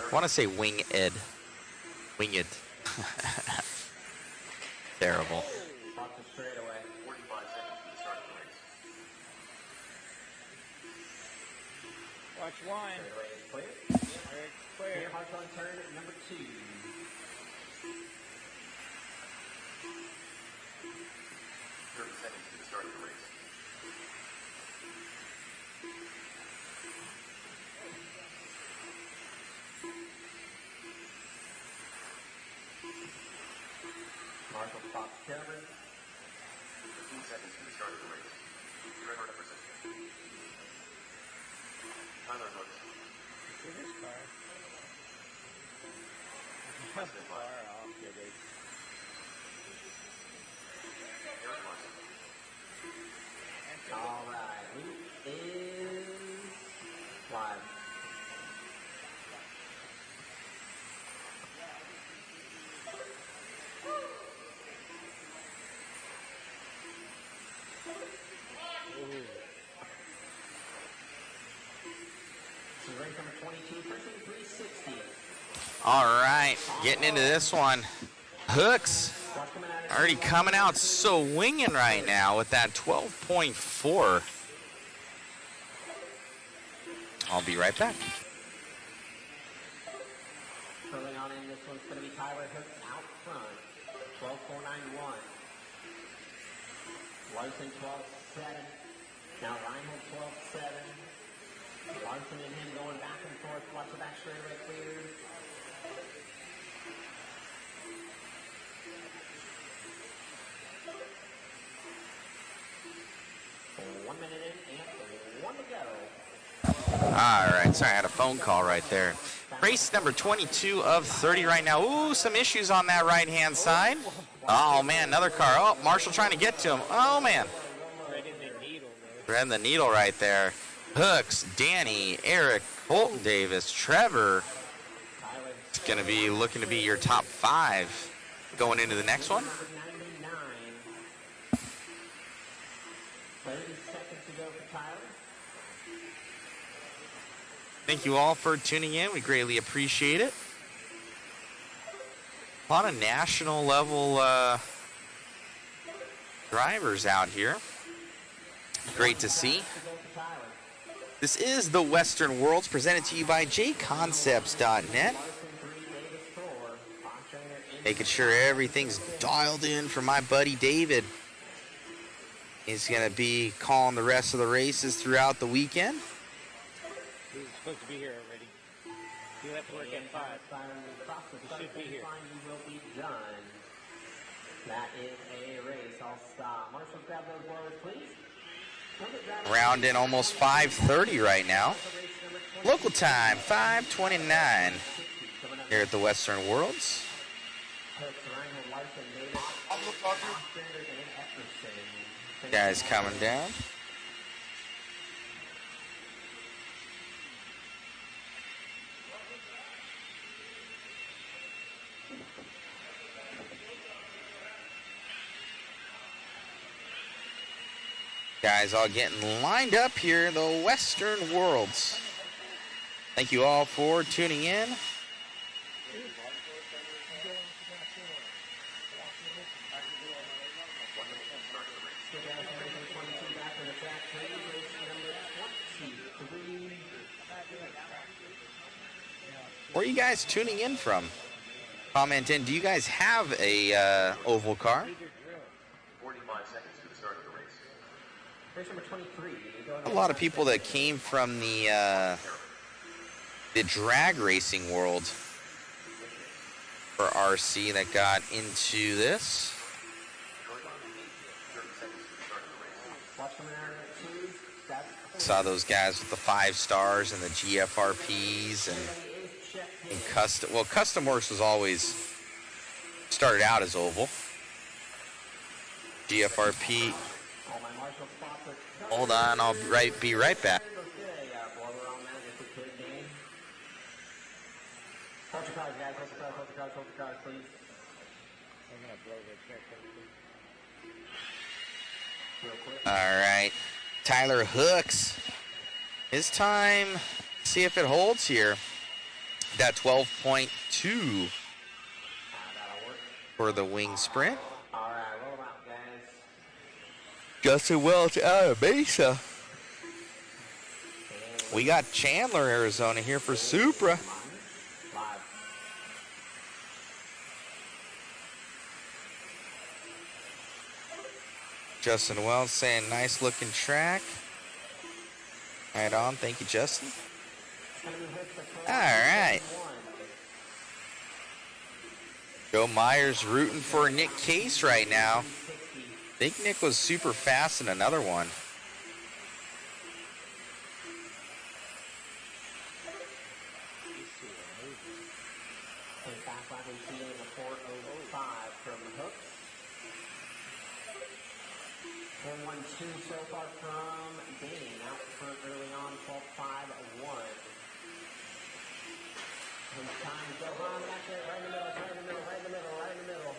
I want to say wing ed. Winged. Terrible. Off the straightaway. Watch one. Straightaway is clear. Eric, clear. Clear mark on turn number 2. 30 seconds to the start of the race. Marshall spots Chandler. 15 seconds to the start of the race. Driver number 6. Tyler Losi. See this car? Far off, dude. Eric Larson. All right, loop is live. This is race number 22, pushing 360. All right, getting into this one. Hooks Watch coming out of already coming out swinging right now with that 12.4. I'll be right back. Early on in this one's going to be Tyler Hooks out front, 12.491. Larson 12.7. Now Reinhold 12.7. Larson and him going back and forth. Watch the back straightaway clear. One minute in and 1 to go. All right, sorry, I had a phone call right there. Race number 22 of 30 right now. Ooh, some issues on that right-hand side. Oh, man, another car. Oh, Marshall trying to get to him. Oh, man. Right in the needle, man. Threading the needle right there. Hooks, Danny, Eric, Colton Davis, Trevor. It's going to be looking to be your top 5 going into the next one. Number 99. 30 seconds to go for Tyler. Thank you all for tuning in. We greatly appreciate it. A lot of national level drivers out here. Great to see. To go for Tyler. This is the Western Worlds presented to you by JConcepts.net. Larson 3, Davis 4. Box trainer in. Making sure everything's dialed in for my buddy David. He's going to be calling the rest of the races throughout the weekend. He was supposed to be here already. He left work at 5. He should be here. You will be done. That is a race. I'll stop. Marshall, grab those blowers, please. Round in almost 5:30 right now. Local time, 5:29 here at the Western Worlds. Guys coming down. Guys all getting lined up here in the Western Worlds. Thank you all for tuning in. Where are you guys tuning in from? Comment in. Do you guys have a oval car? 45 seconds to the start of the race. Race number 23. A lot of people that came from the drag racing world for RC that got into this. 30 seconds to the start of the race. Watch coming out of 2. That's Saw those guys with the 5 stars and the GFRPs and custom. Well, Custom Works was always started out as oval. GFRP. all my Marshall spots are Hold on, I'll be right back. okay. Blower on that if we could, Dane. Hold your cards, guys. Hold your cards, hold your cards, hold your cards, please. I'm going to blow the check. Real quick. All right, Tyler Hooks. His time. See if it holds here. That 12.2 That'll work. for the wing sprint. All right, roll them out, guys. Justin Welch out of Mesa. And We got Chandler, Arizona here for Supra. Live. Justin Wells saying nice looking track. Right on. Thank you, Justin. All right. Joe Myers rooting for Nick Case right now. I think Nick was super fast in another one. So far from Dane, out front early on, 12.5-1. And time to go on back there, right in the middle, right in the middle, right in the middle, right in the middle.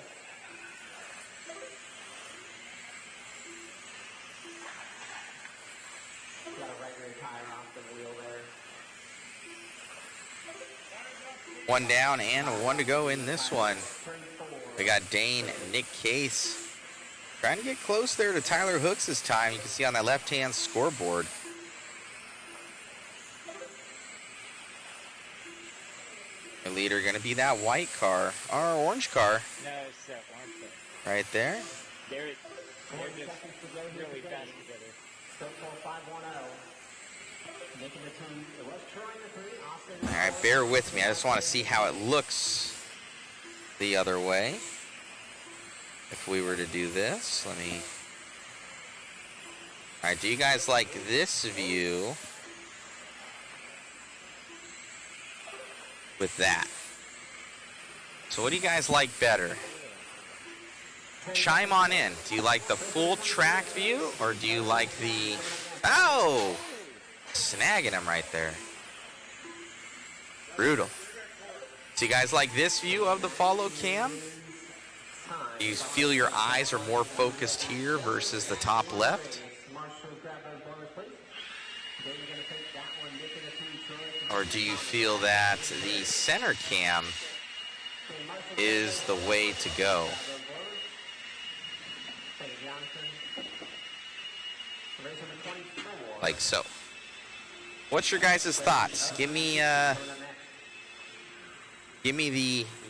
Got a right rear tire off the wheel there. One down and one to go in this one. We got Dane, Nick Case. Trying to get close there to Tyler Hooks this time. You can see on that left-hand scoreboard. The leader going to be that white car, or orange car. No, it's that orange car. Right there. They're just really fast together. Still 4.5-1-0. Making the turn. It was trying the three. Austin. All right, bear with me. I just want to see how it looks the other way. If we were to do this, let me... All right, do you guys like this view with that? So what do you guys like better? Chime on in. Do you like the full track view, or do you like the... Oh! Snagging him right there. Brutal. Do you guys like this view of the follow cam? Do you feel your eyes are more focused here versus the top left? Or do you feel that the center cam is the way to go? Like so. What's your guys' thoughts? Give me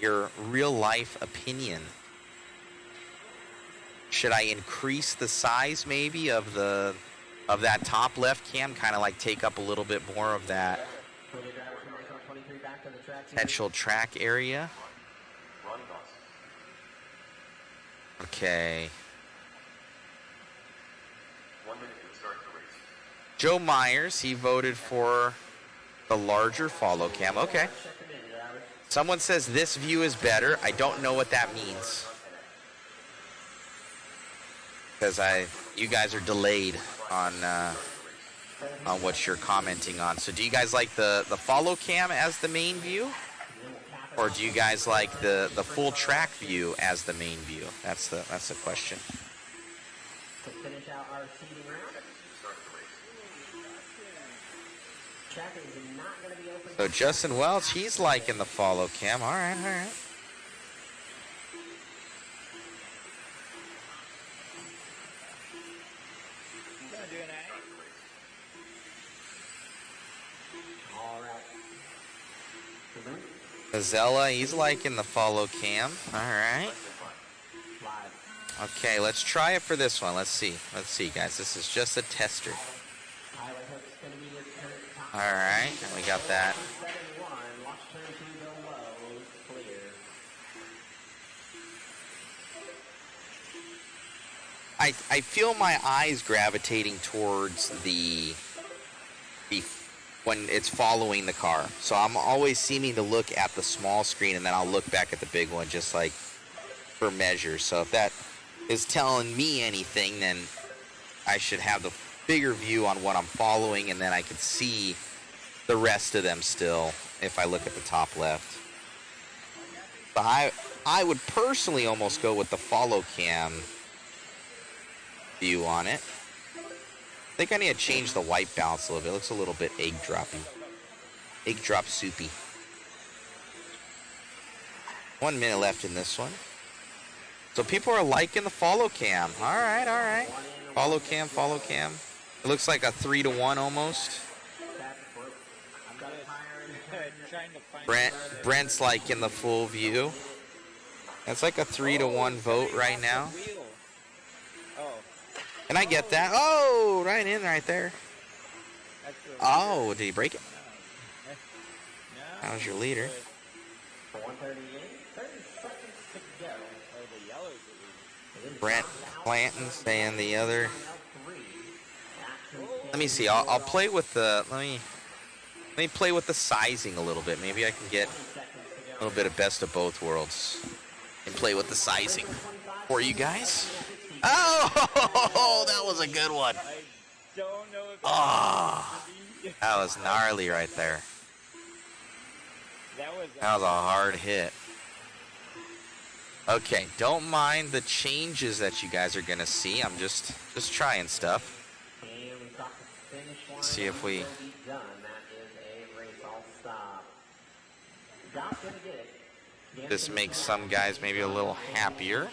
your real life opinion. Should I increase the size maybe of that top left cam, kind of like take up a little bit more of that potential track area? Okay. 1 minute to start the race. Joe Myers, he voted for the larger follow cam. Okay. Someone says this view is better. I don't know what that means. Because you guys are delayed on what you're commenting on. So do you guys like the follow cam as the main view? Or do you guys like the full track view as the main view? That's the question. To finish out our seeding round. Track is not going to be open. So Justin Welch, he's liking the follow cam. All right, all right. Azella, he's liking the follow cam. All right. Okay, let's try it for this one. Let's see. Let's see, guys. This is just a tester. All right, we got that. I feel my eyes gravitating towards the when it's following the car. So I'm always seeming to look at the small screen, and then I'll look back at the big one just like for measures. So if that is telling me anything, then I should have the bigger view on what I'm following, and then I can see the rest of them still if I look at the top left. But I would personally almost go with the follow cam view on it. I think I need to change the white balance a little bit. It looks a little bit egg droppy. Egg drop soupy. 1 minute left in this one. So people are liking the follow cam. All right, all right. Follow cam, follow cam. It looks like a 3-to-1 almost. trying to find Brent's like in the full view. It's like a 3-to-1 vote right now. Wheel. Oh, And I get that. Oh, right in right there. that's the Oh, did he break it? No. That was your leader. For 138, 30 seconds to go. Oh, the yellow's the leader. Brent Clanton saying the other. Three. Action. Let me see. I'll play with the. Let me play with the sizing a little bit. Maybe I can get a little bit of best of both worlds and play with the sizing for you guys. Oh, that was a good one. I don't know if Oh, that was gnarly right there. that was That was a hard hit. Okay, don't mind the changes that you guys are gonna see. I'm just trying stuff. And we got the finish line. See if we. Will be done. That is a race all stop. Doc's gonna get it. This makes some guys maybe a little happier.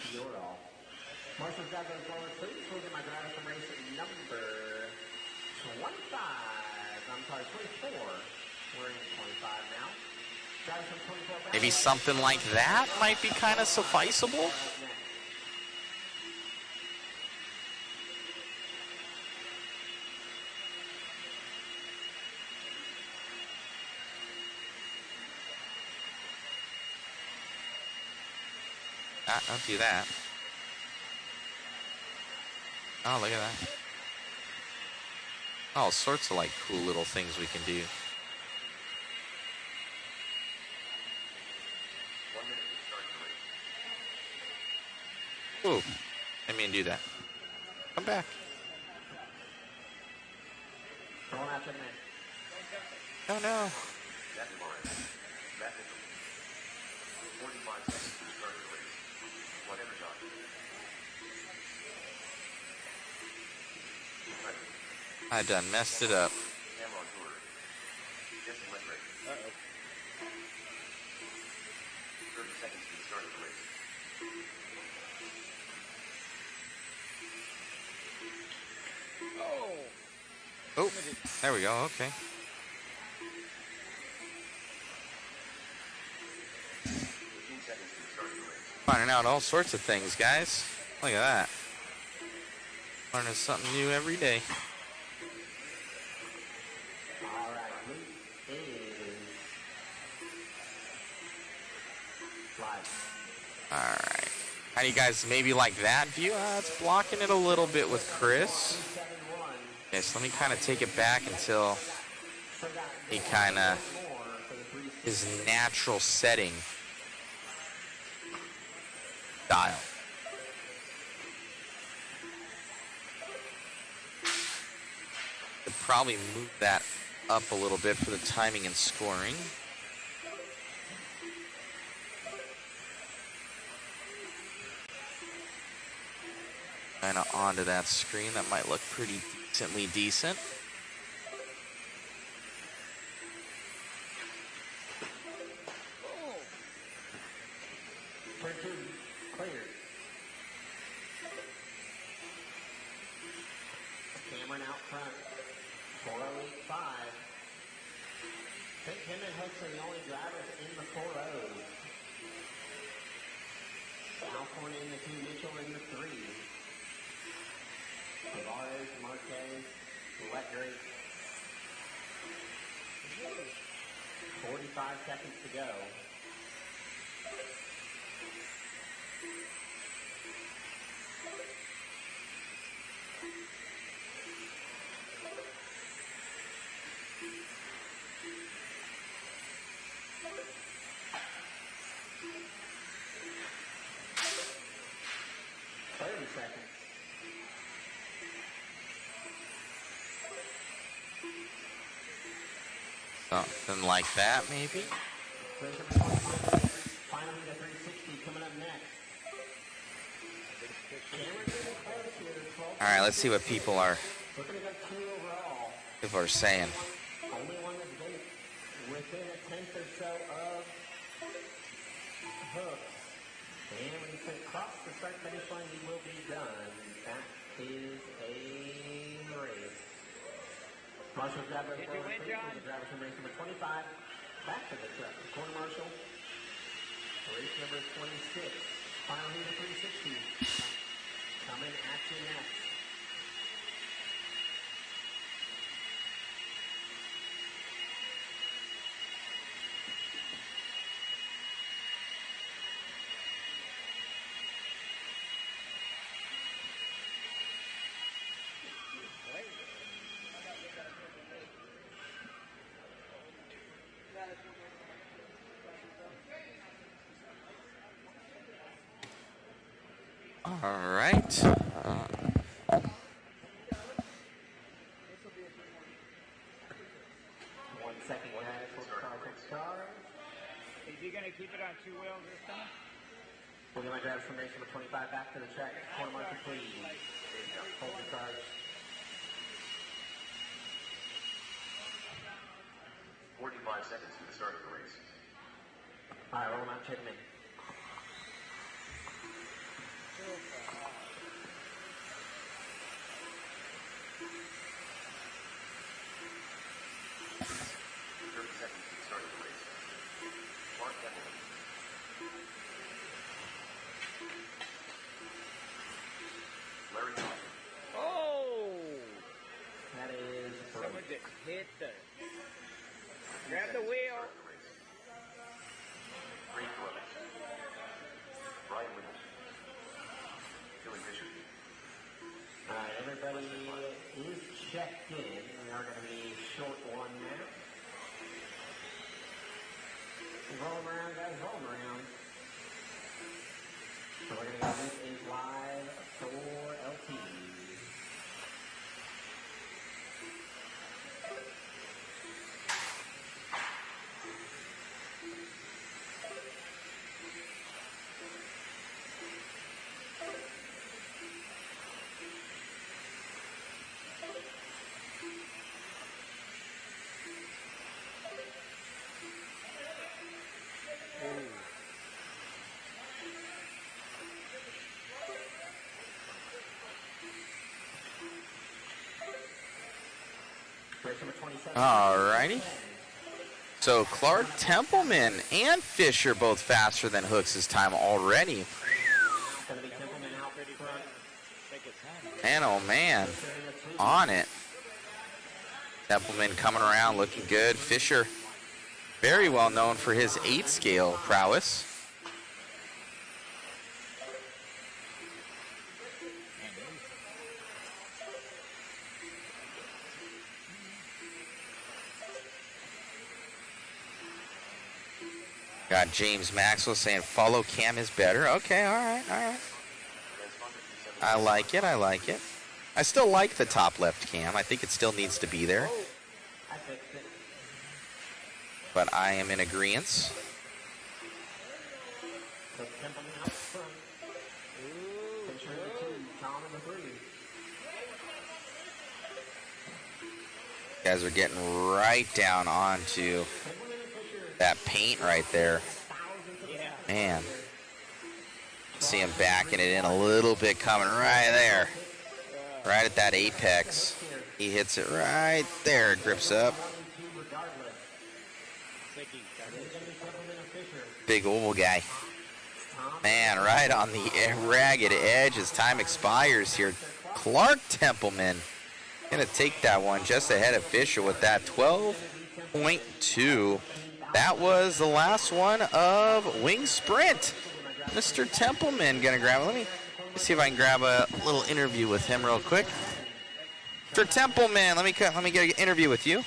Marshall's got those forward, please. We'll get my driver from race number 25. I'm sorry, 24. We're in 25 now. Drivers from 24 back. Maybe something like that might be kind of sufficeable. Ah, don't do that. Oh, look at that. All sorts of like cool little things we can do. 1 minute to start the race. Ooh, I mean do that. Come back. Going after the man. Oh no. That line. That middle. 45 seconds to start the race. Whatever time. I done messed it up. Camera on tour. Jesse went ready. Uh-oh. 30 seconds to the start of the race. Oh, Oh, there we go. Okay. 15 seconds to the start of the race. Finding out all sorts of things, guys. Look at that. Learning something new every day. All right, Luke is live. All right. How do you guys maybe like that view? It's blocking it a little bit with Chris. 7-1. Okay, so let me kind of take it back until he kind of his natural setting style. Could probably move that up a little bit for the timing and scoring. Kind of onto that screen. That might look pretty decent. Turn two, clear. Cameron out front, 408.5. I think him and Hooks are the only drivers in the 4.0s. Alcorn in the 2, Mitchell in the 3. Tavares, Marquez, Lettry. 45 seconds to go. Something like that, maybe. Finally, the 360 coming up next. Cameron's getting close here. 12. All right, let's see what people are Looking to go 2 overall. saying. Only one that's been within a tenth or so of Hooks. And when you say cross the start finish line, he will be done. That is a race. Marshall's driver Did you win, John? the driver from race number 25. back to the track. Corner marshal. Race number 26. Final heat of 360. Coming at you next. All right. 1 second lag for cars. Is he going to keep it on 2 wheels this time? We'll get my drivers from race number 25 back to the track. Corner marker, please. Hold the cars. 45 seconds to the start of the race. All right, roll them out, check them in. Oh! That is Someone just hit the... Grab the wheel. all right, everybody is checked in. We are going to be short one now. Roll 'em around, guys, roll 'em around. So we're going to go, this is live for LT. Race number 27. All righty. So Clark Templeman and Fisher both faster than Hooks this time already. Gonna be Templeman out pretty front. And oh man, on it. Templeman coming around looking good. Fisher, very well known for his 8-scale prowess. Got James Maxwell saying follow Cam is better. Okay, all right, all right. I like it, I like it. I still like the top left cam. I think it still needs to be there. I fixed it. But I am in agreement. So Templeman out front. Fisher in the 2, Tom in the 3. Guys are getting right down onto that paint right there. Man. See him backing it in a little bit, coming right there. Right at that apex. He hits it right there, grips up. Big oval guy. Man, right on the ragged edge as time expires here. Clark Templeman gonna take that one just ahead of Fisher with that 12.2. That was the last one of Wing Sprint. Mr. Templeman gonna grab it. Let me see if I can grab a little interview with him real quick. Mr. Templeman, let me get an interview with you.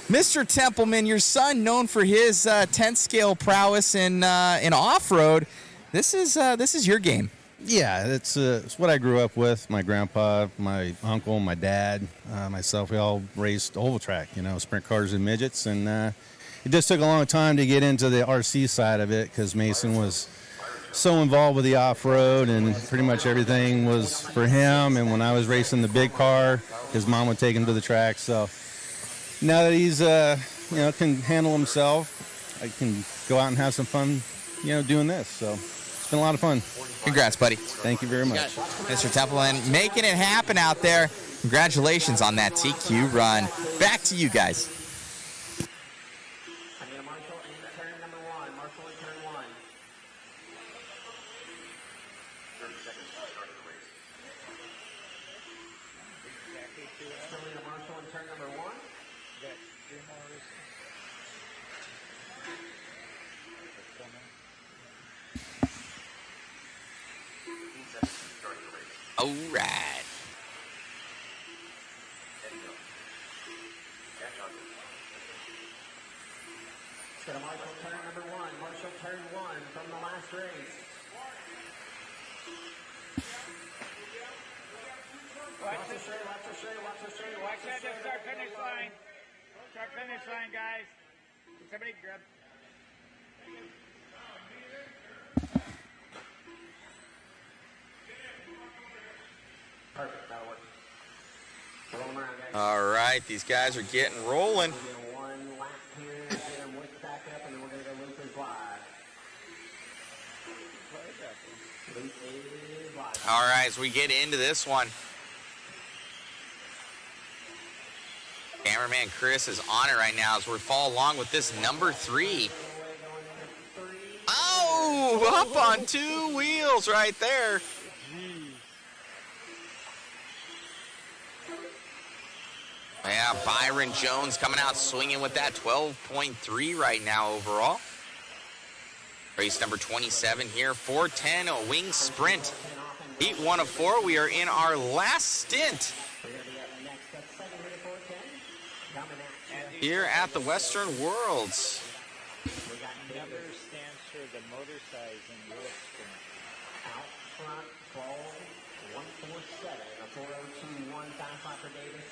Mr. Templeman, your son, known for his 10th scale prowess in off-road. This is your game. Yeah, it's what I grew up with. My grandpa, my uncle, my dad, myself, we all raced oval track, sprint cars and midgets. And it just took a long time to get into the RC side of it because Mason was so involved with the off-road and pretty much everything was for him. And when I was racing the big car, his mom would take him to the track. So now that he's can handle himself, I can go out and have some fun, doing this. So it's been a lot of fun. Congrats, buddy. Thank you very much. Mr. Templeman making it happen out there. Congratulations on that TQ run. Back to you guys. I need a Marshall in turn number 1. Marshall in turn 1. 30 seconds to start the race. Still need a Marshall in turn number 1. All right. Got a Marshall turn number 1. Marshall turn 1 from the last race. Watch the straight, watch the straight, watch the straight, watch the straight. Start finish line. Start finish line, guys. Somebody grab. Perfect, that'll work. Roll them around, guys. All right, these guys are getting rolling. Get one lap here, get him whipped back up, and then we're going to go loop is live. Loop is live. All right, as we get into this one, cameraman Chris is on it right now as we follow along with this number 3. Oh, up on 2 wheels right there. Yeah, Byron Jones coming out swinging with that 12.3 right now overall. Race number 27 here, 410, a wing sprint. Heat 1 of 4, we are in our last stint here at the Western Worlds. Number stands for the motor size in your sprint. Out front, 147, a 4021 fast lap for Davis.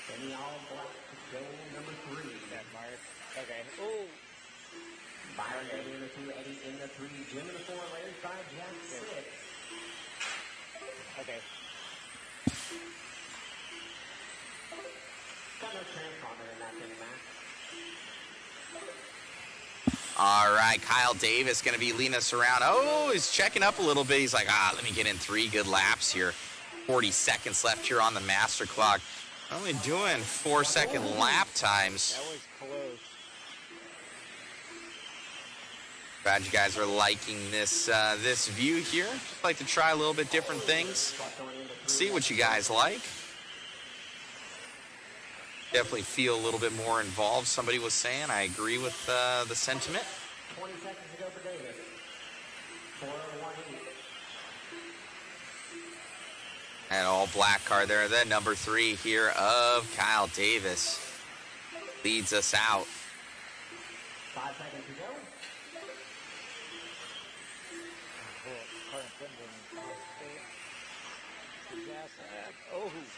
Then the all black go number 3. That mark. Okay. Oh. Byron Eddie in the 2, Eddie in the 3, Jim in the 4, Larry 5, Jack 6. Okay. Got no transponder in that thing, Matt. All right, Kyle Davis going to be leading us around. Oh, he's checking up a little bit. He's like, let me get in 3 good laps here. 40 seconds left here on the master clock. Only doing 4-second lap times. That was close. Glad you guys are liking this this view here. Just like to try a little bit different things. See what you guys like. Definitely feel a little bit more involved, somebody was saying. I agree with the sentiment. 20 seconds to go for Davis. 401 heat. And all black car there. The number 3 here of Kyle Davis leads us out. 5 seconds to go.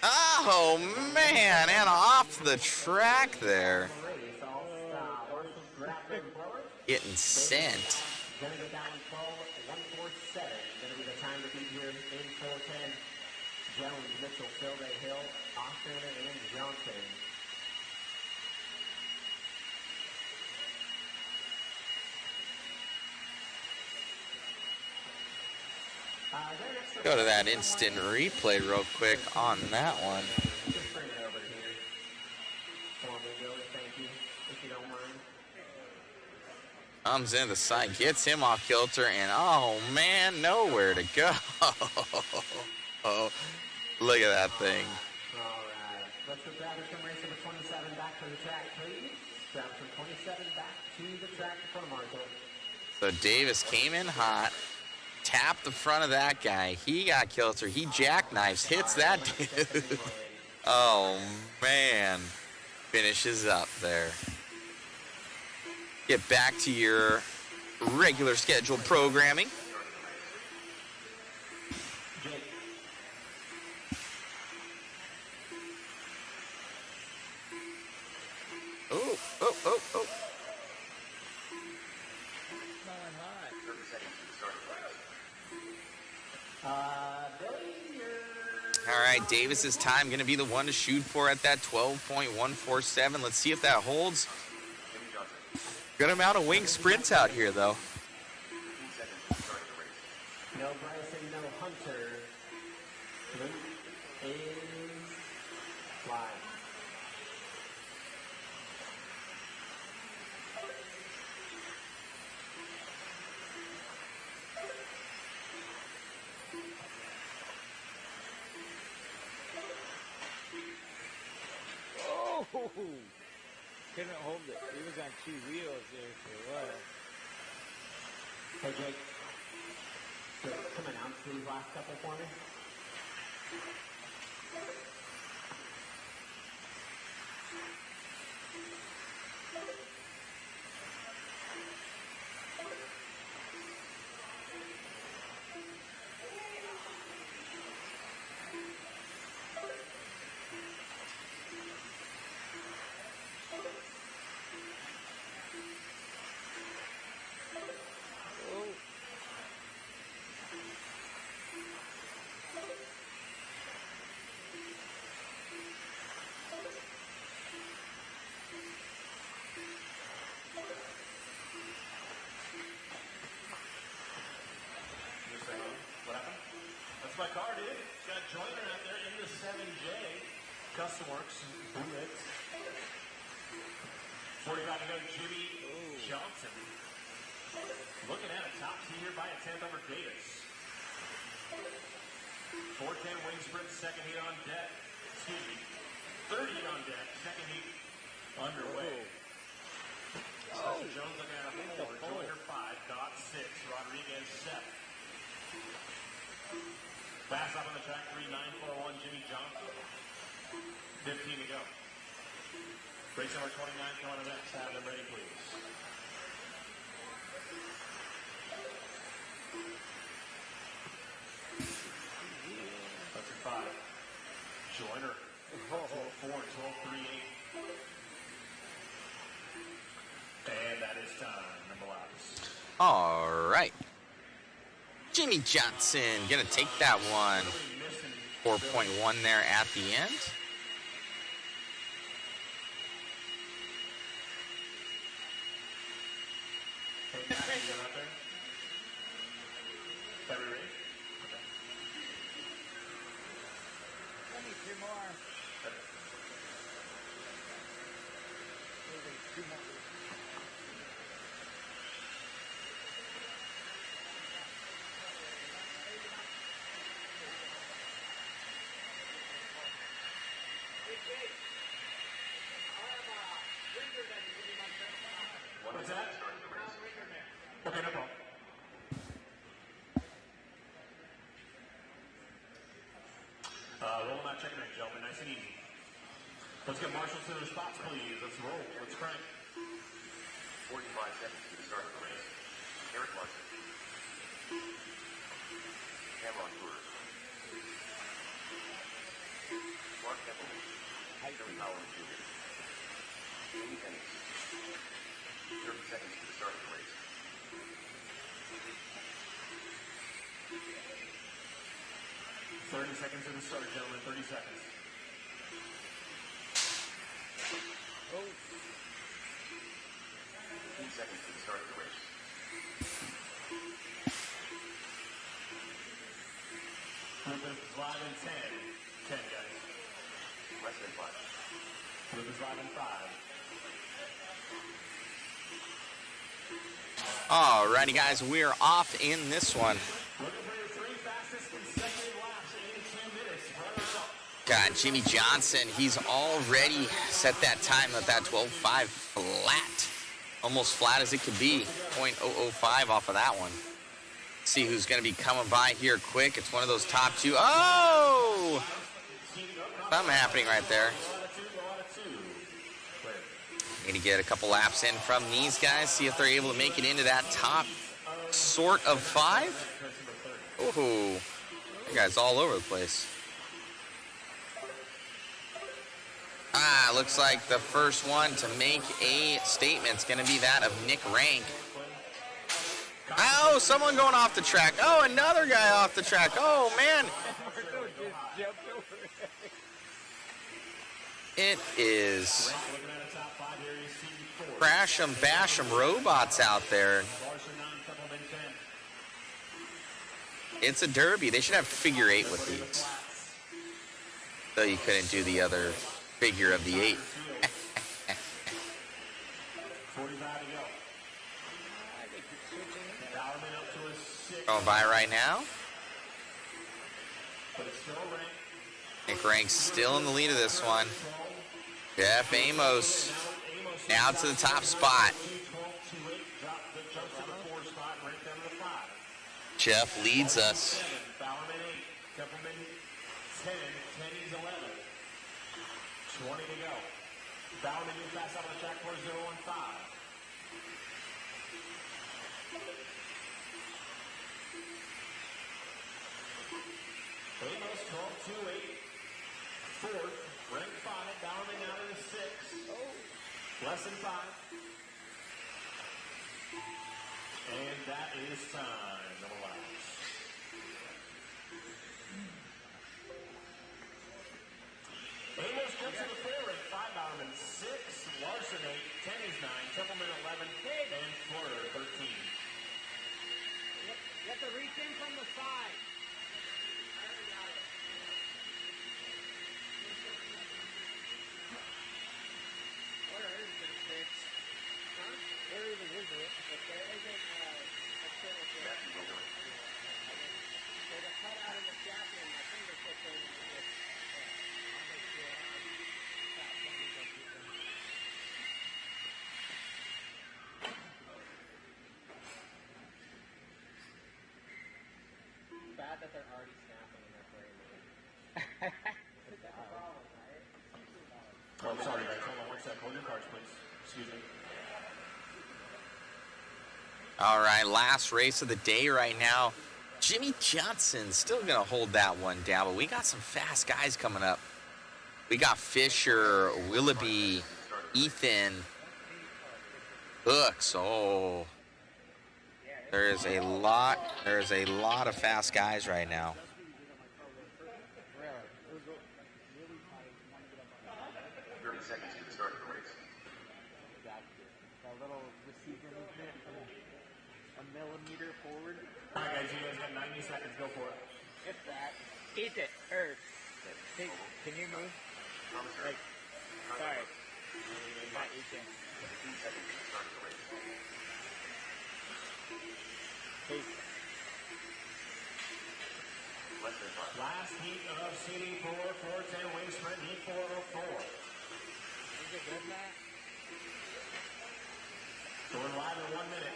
Oh, man, and off the track there. Race all stop. Marshall's grappling blower. Getting sent. Gonna go down 12, 147. Gonna be the time to beat here in 410. Jones, Mitchell, Philday, Hill, Austin, and Johnson. Go to that instant replay real quick on that one. Just bring it over here. For me, Billy, thank you, if you don't mind. Comes in the side, gets him off kilter, and oh man, nowhere to go. Oh, look at that thing. All right. Let's go grab it from race number 27 back to the track, please. Grab it from 27 back to the track in front of Marshall. So Davis came in hot, tapped the front of that guy. He got kilter. He jackknifes, hits that dude. Oh, man. Finishes up there. Get back to your regular scheduled programming. Oh, oh, oh, oh. Smelling hot. 30 seconds to start the race. Billy, you're... All right, Davis's time going to be the one to shoot for at that 12.147. Let's see if that holds. Good amount of wing sprints out here, though. 15 seconds to start the race. No Bryson, no Hunter. Luke is flying. Oh! Couldn't hold it. He was on 2 wheels there for a while. Hey, Jake. So, come announce these last couple for me. Oh! You're saying, what happened? That's my car, dude. It's got Joyner out there in the 7J. Custom Works, Bullet. 45 to go, Jimmy Johnson. Looking at a top two here by a 10th over Davis. 410 wing sprint, second heat on deck. Excuse me. Third heat on deck, second heat underway. Spencer Jones looking at a 4, Joyner 5, Dodd 6, Rodriguez 7. Fast up on the track, 3.941, Jimmy Johnson. 15 to go. Race number 29 coming to next. Have them ready, please. That's a 5. Joyner. 12.4, 12.38. And that is time. Number laps. All right. Jimmy Johnson gonna take that one. 4.1 there at the end. Hey, Matt, you got out there? Every race? Okay. I need 2 more. Maybe 2 more. What's that? Okay, no problem. Roll them out, check it in, gentlemen. Nice and easy. Let's get marshals to their spots, please. Let's roll. Let's crank. 45 seconds to the start of the race. Eric Larson. Cameron Tours. Mark Temple. Joey Howland Jr. Amy Penny. 30 seconds to the start of the race. 30 seconds to the start, gentlemen. 30 seconds. Oh! 15 seconds to the start of the race. Group is live in 10. 10, guys. Less than 5. Group is live in 5. Alrighty, guys, we're off in this one. Looking for your 3 fastest consecutive laps in 2 minutes. Runners up. God, Jimmy Johnson, he's already set that time at that 12.5 flat. Almost flat as it could be. 0.005 off of that one. See who's going to be coming by here quick. It's one of those top 2. Oh! Something happening right there. Need to get a couple laps in from these guys. See if they're able to make it into that top sort of 5. Ooh. That guy's all over the place. Looks like the first one to make a statement is going to be that of Nick Rank. Oh, someone going off the track. Oh, another guy off the track. Oh, man. It is Looking at a top 5 here, you see crash 'em, bash 'em robots out there. Larson 9, Templeman 10. It's a derby. They should have figure 8 with these. So you couldn't do the other figure of the 8. 45 to go. Bowerman up to a 6. Going by right now. But it's still ranked. Nick Rank's still in the lead of this one. Jeff Amos now to the top spot. 2-12-2-8. Jumps to the 4 spot, ranked down to the 5. Jeff leads us. Bowerman 8. Templeman 10. Kenny's 11. 20 to go. Bowerman new fast out on the track for 0-1-5. Amos 12-2-8. Fourth, ranked 5. Bowerman out of the 6. Less than 5. And that is time. No laps. Amos jumps to the 4, ranked 5. Bowerman 6. Larson 8. Tenney's 9. Templeman 11. And Fleur 13. You have to reach in from the side. Where is this bitch? Huh? Where even is it? There isn't external shaft. There's a cut out of the shaft and my fingertips are in it. I'll make sure that something doesn't do them. Bad that they're already snapping in their frame. Oh, I'm sorry, guys. Hold on 1 second. Hold your cards, please. Excuse me. All right, last race of the day right now. Jimmy Johnson still going to hold that one down, but we got some fast guys coming up. We got Fisher, Willoughby, Ethan, Hooks. Oh, there is a lot of fast guys right now. 30 seconds to the start of the race. That little receiver movement from a millimeter forward. All right, guys. You guys got 90 seconds. Go for it. If that. Eat it. Hey, can you move? Like, sorry. Not Ethan. 15 seconds to the start of the race. Peace. Less than 5. Last heat of CD4 410 wing sprint, heat 404. Is it good, Matt? Going live in 1 minute.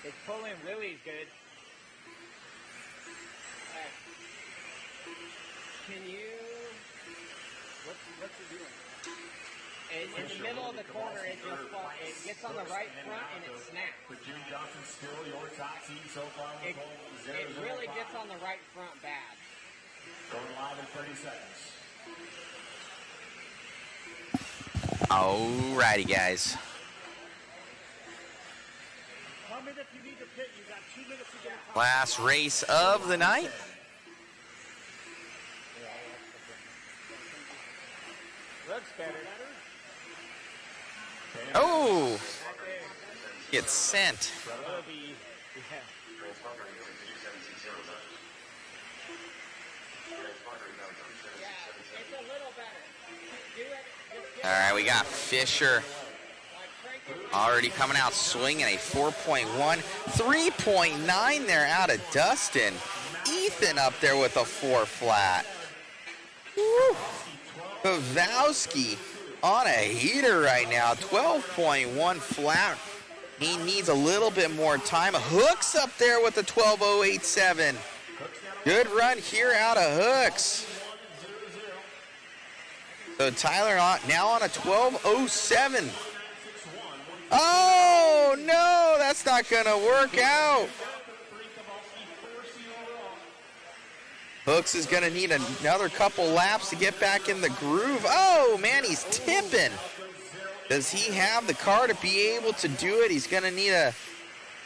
It's pulling Lily's good. Can you... What's it doing? In the middle of the corner, it gets on the right front and it snaps. With Jimmy Johnson still your top seed so far. It really gets on the right front bad. Going live in 30 seconds. Alrighty, guys. Comment if you need to pit. You got 2 minutes to get a Last race of the night. Looks better. Oh, gets sent. Willoughby, yeah. Transponder is 2760 left. Transponder is now 2767. It's a little better. Do it. Just get All right, we got Fisher like crank it. already coming out swinging a 4.1, 3.9 there out of Dustin. Ethan up there with a 4 flat. Woo. Pavowski on a heater right now, 12.1 flat. He needs a little bit more time. Hooks up there with a 12.087. Good run here out of Hooks. So Tyler now on a 12.07. Oh, no, that's not going to work out. Hooks is going to need another couple laps to get back in the groove. Oh, man, he's tipping. Does he have the car to be able to do it? He's going to need to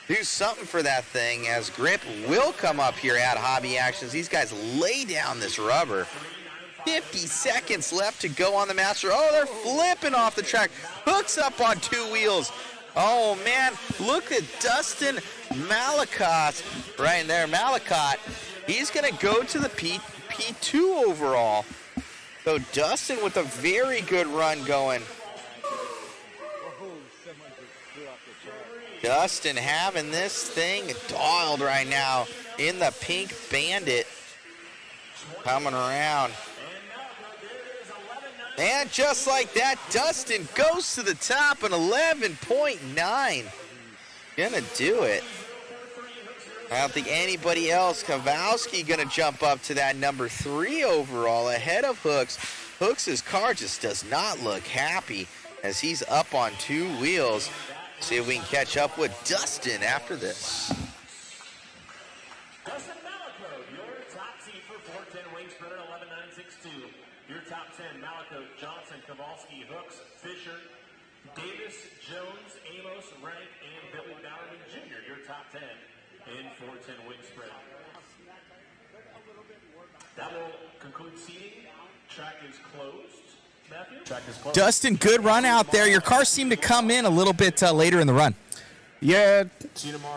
do something for that thing, as grip will come up here at Hobby Actions. These guys lay down this rubber. 50 seconds left to go on the Master. Oh, they're flipping off the track. Hooks up on 2 wheels. Oh, man, look at Dustin Malakot right there. Malakot, he's going to go to the P2 overall. So Dustin with a very good run going. Dustin having this thing dialed right now in the pink Bandit. Coming around. And just like that, Dustin goes to the top, an 11.9. Gonna do it. I don't think anybody else. Kowalski gonna jump up to that number 3 overall ahead of Hooks. Hooks' car just does not look happy as he's up on 2 wheels. See if we can catch up with Dustin after this. Dustin Malakot, your top seed for 410 wing sprinter, 11.962. Your top 10, Malakot, Johnson, Kowalski, Hooks, Fisher, Davis, Jones, Amos, Rank, and Billy Bowerman Jr. Your top 10 in 410 wing sprint. That will conclude seating. Track is closed. Matthew? Track is closed. Dustin, good run out there. Your car seemed to come in a little bit later in the run. Yeah,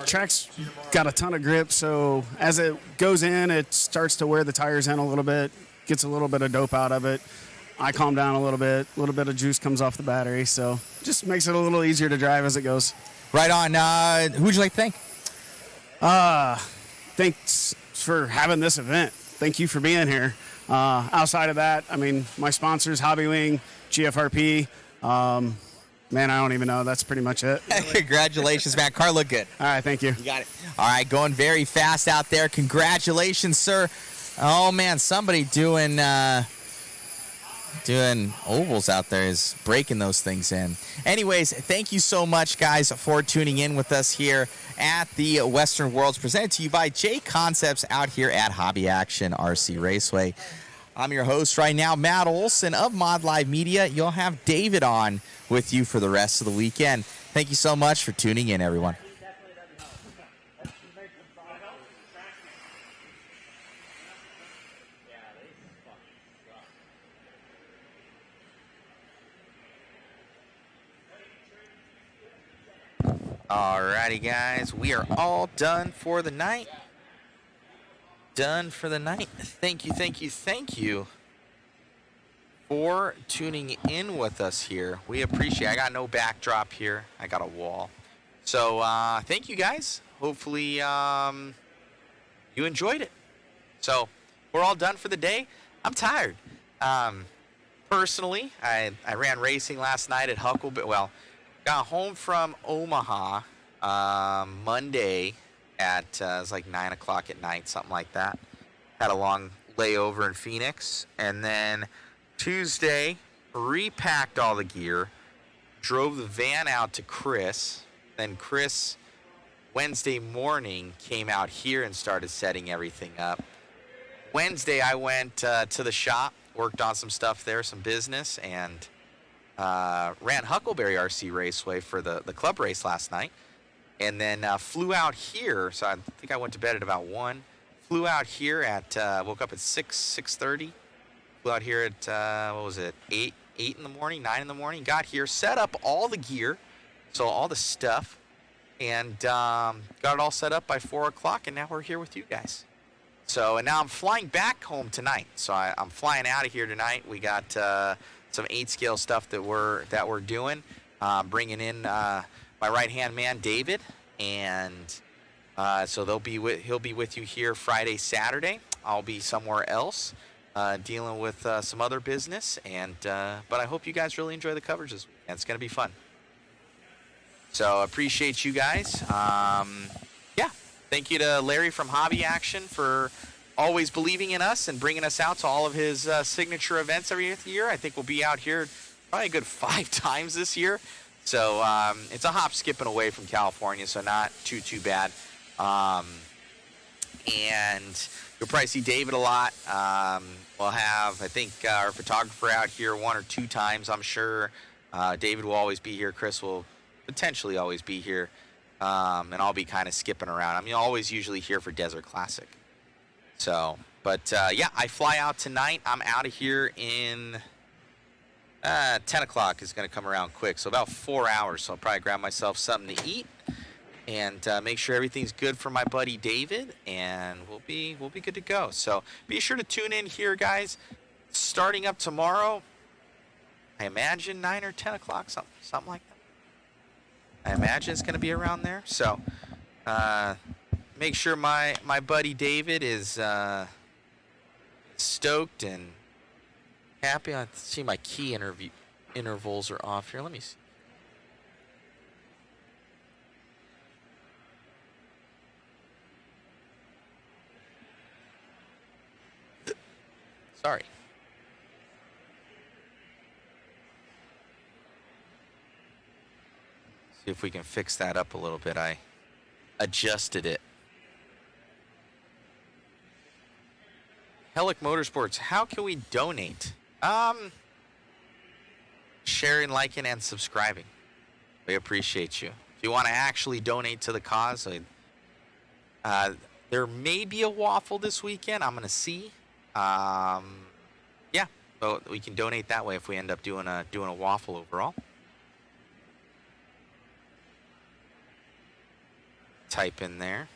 track's got a ton of grip, so as it goes in, it starts to wear the tires in a little bit, gets a little bit of dope out of it. I calm down a little bit of juice comes off the battery, so just makes it a little easier to drive as it goes. Right on. Who would you like to thank? Thanks for having this event. Thank you for being here. Outside of that, I mean, my sponsors, Hobby Wing, GFRP, man, I don't even know. That's pretty much it. Congratulations, man. Car looked good. All right, thank you. You got it. All right, going very fast out there. Congratulations, sir. Oh, man, somebody doing ovals out there is breaking those things in. Anyways, thank you so much, guys, for tuning in with us here at the Western Worlds, presented to you by JConcepts out here at Hobby Action RC Raceway. I'm your host right now, Matt Olson of Mod Live Media. You'll have David on with you for the rest of the weekend. Thank you so much for tuning in, everyone. Alrighty, guys, we are all done for the night. Done for the night. Thank you for tuning in with us here. We appreciate it. I got no backdrop here. I got a wall. So thank you, guys. Hopefully you enjoyed it. So we're all done for the day. I'm tired. Personally, I ran racing last night at Huckleberry. Well, got home from Omaha Monday at it was like 9 o'clock at night, something like that. Had a long layover in Phoenix, and then Tuesday repacked all the gear, drove the van out to Chris. Then Chris Wednesday morning came out here and started setting everything up. Wednesday I went to the shop, worked on some stuff there, some business, and ran Huckleberry RC Raceway for the club race last night, and then flew out here. So I think I went to bed at about 1. Flew out here at woke up at 6:30. Flew out here at what was it, 8 in the morning, 9 in the morning. Got here, set up all the gear, so all the stuff, and got it all set up by 4 o'clock. And now we're here with you guys. So and now I'm flying back home tonight. So I'm flying out of here tonight. We got some 8-scale stuff that we're doing, bringing in my right-hand man David, and so he'll be with you here Friday, Saturday. I'll be somewhere else dealing with some other business, and but I hope you guys really enjoy the coverage this weekend. It's gonna be fun. So appreciate you guys. Yeah, thank you to Larry from Hobby Action for always believing in us and bringing us out to all of his signature events every year. I think we'll be out here probably a good 5 times this year. So it's a hop, skipping away from California, so not too bad. And you'll probably see David a lot. We'll have, I think, our photographer out here 1 or 2 times, I'm sure. David will always be here. Chris will potentially always be here. And I'll be kind of skipping around. I mean, always usually here for Desert Classic. So But yeah, I fly out tonight. I'm out of here in 10 o'clock is going to come around quick, so about 4 hours. So I'll probably grab myself something to eat and make sure everything's good for my buddy David, and we'll be good to go. So be sure to tune in here, guys. Starting up tomorrow, I imagine 9 or 10 o'clock, something like that. I imagine it's going to be around there. So make sure my buddy David is stoked and happy. I see my key intervals are off here. Let me see. Sorry. See if we can fix that up a little bit. I adjusted it. Helic Motorsports, how can we donate? Sharing, liking, and subscribing. We appreciate you. If you want to actually donate to the cause, there may be a waffle this weekend. I'm going to see. Yeah, so we can donate that way if we end up doing a waffle overall. Type in there.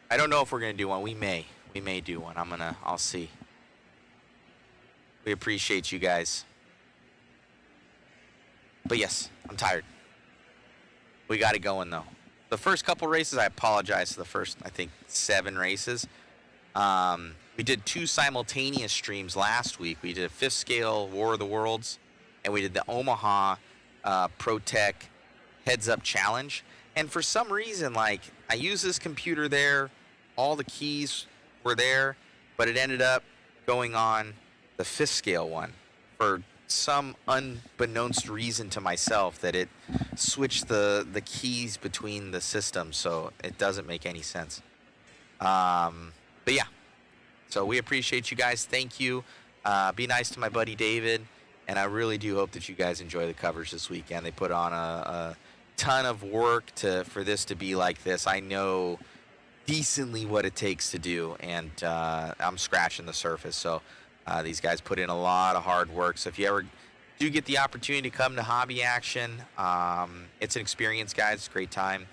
I don't know if we're going to do one. We may do one. I'll see. We appreciate you guys. But yes, I'm tired. We got it going though. The first couple races, I apologize for the first, I think, 7 races. We did 2 simultaneous streams last week. We did a 5th scale War of the Worlds, and we did the Omaha Pro Tech Heads Up Challenge. And for some reason, like, I used this computer there, all the keys were there, but it ended up going on the 5th scale one for some unbeknownst reason to myself that it switched the keys between the systems, so it doesn't make any sense. But yeah, so we appreciate you guys. Thank you. Be nice to my buddy David, and I really do hope that you guys enjoy the coverage this weekend. They put on a ton of work for this to be like this. I know decently what it takes to do, and I'm scratching the surface. So these guys put in a lot of hard work. So if you ever do get the opportunity to come to Hobby Action, it's an experience, guys. It's a great time.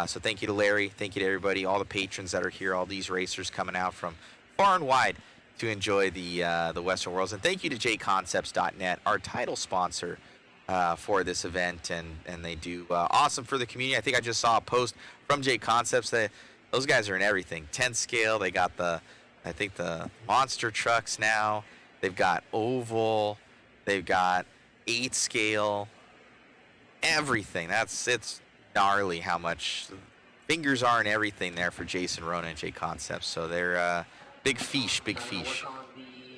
So thank you to Larry. Thank you to everybody, all the patrons that are here, all these racers coming out from far and wide to enjoy the Western Worlds. And thank you to JConcepts.net, our title sponsor for this event, and they do awesome for the community. I think I just saw a post from JConcepts. Those guys are in everything. 10 scale, they got I think the monster trucks now. They've got oval, they've got 8 scale, everything. It's gnarly how much fingers are in everything there for Jason Rona and JConcepts. So they're big fish.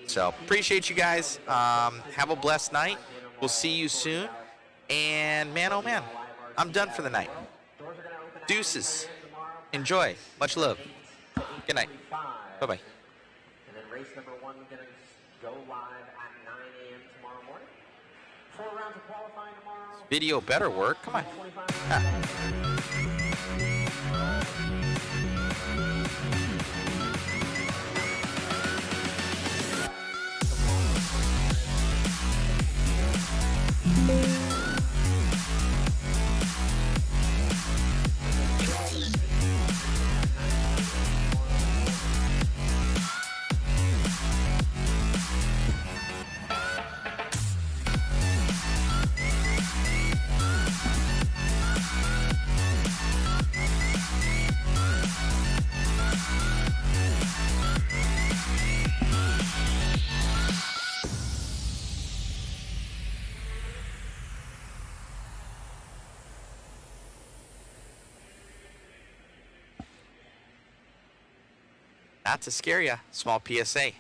So appreciate you guys. Have a blessed night. We'll see you soon. And man, oh man, I'm done for the night. Deuces. Enjoy. Much love. Good night. Bye-bye. And then race number 1 is going to go live at 9 a.m. tomorrow morning. 4 rounds of qualifying tomorrow. Video better work. Come on. Not to scare you, small PSA.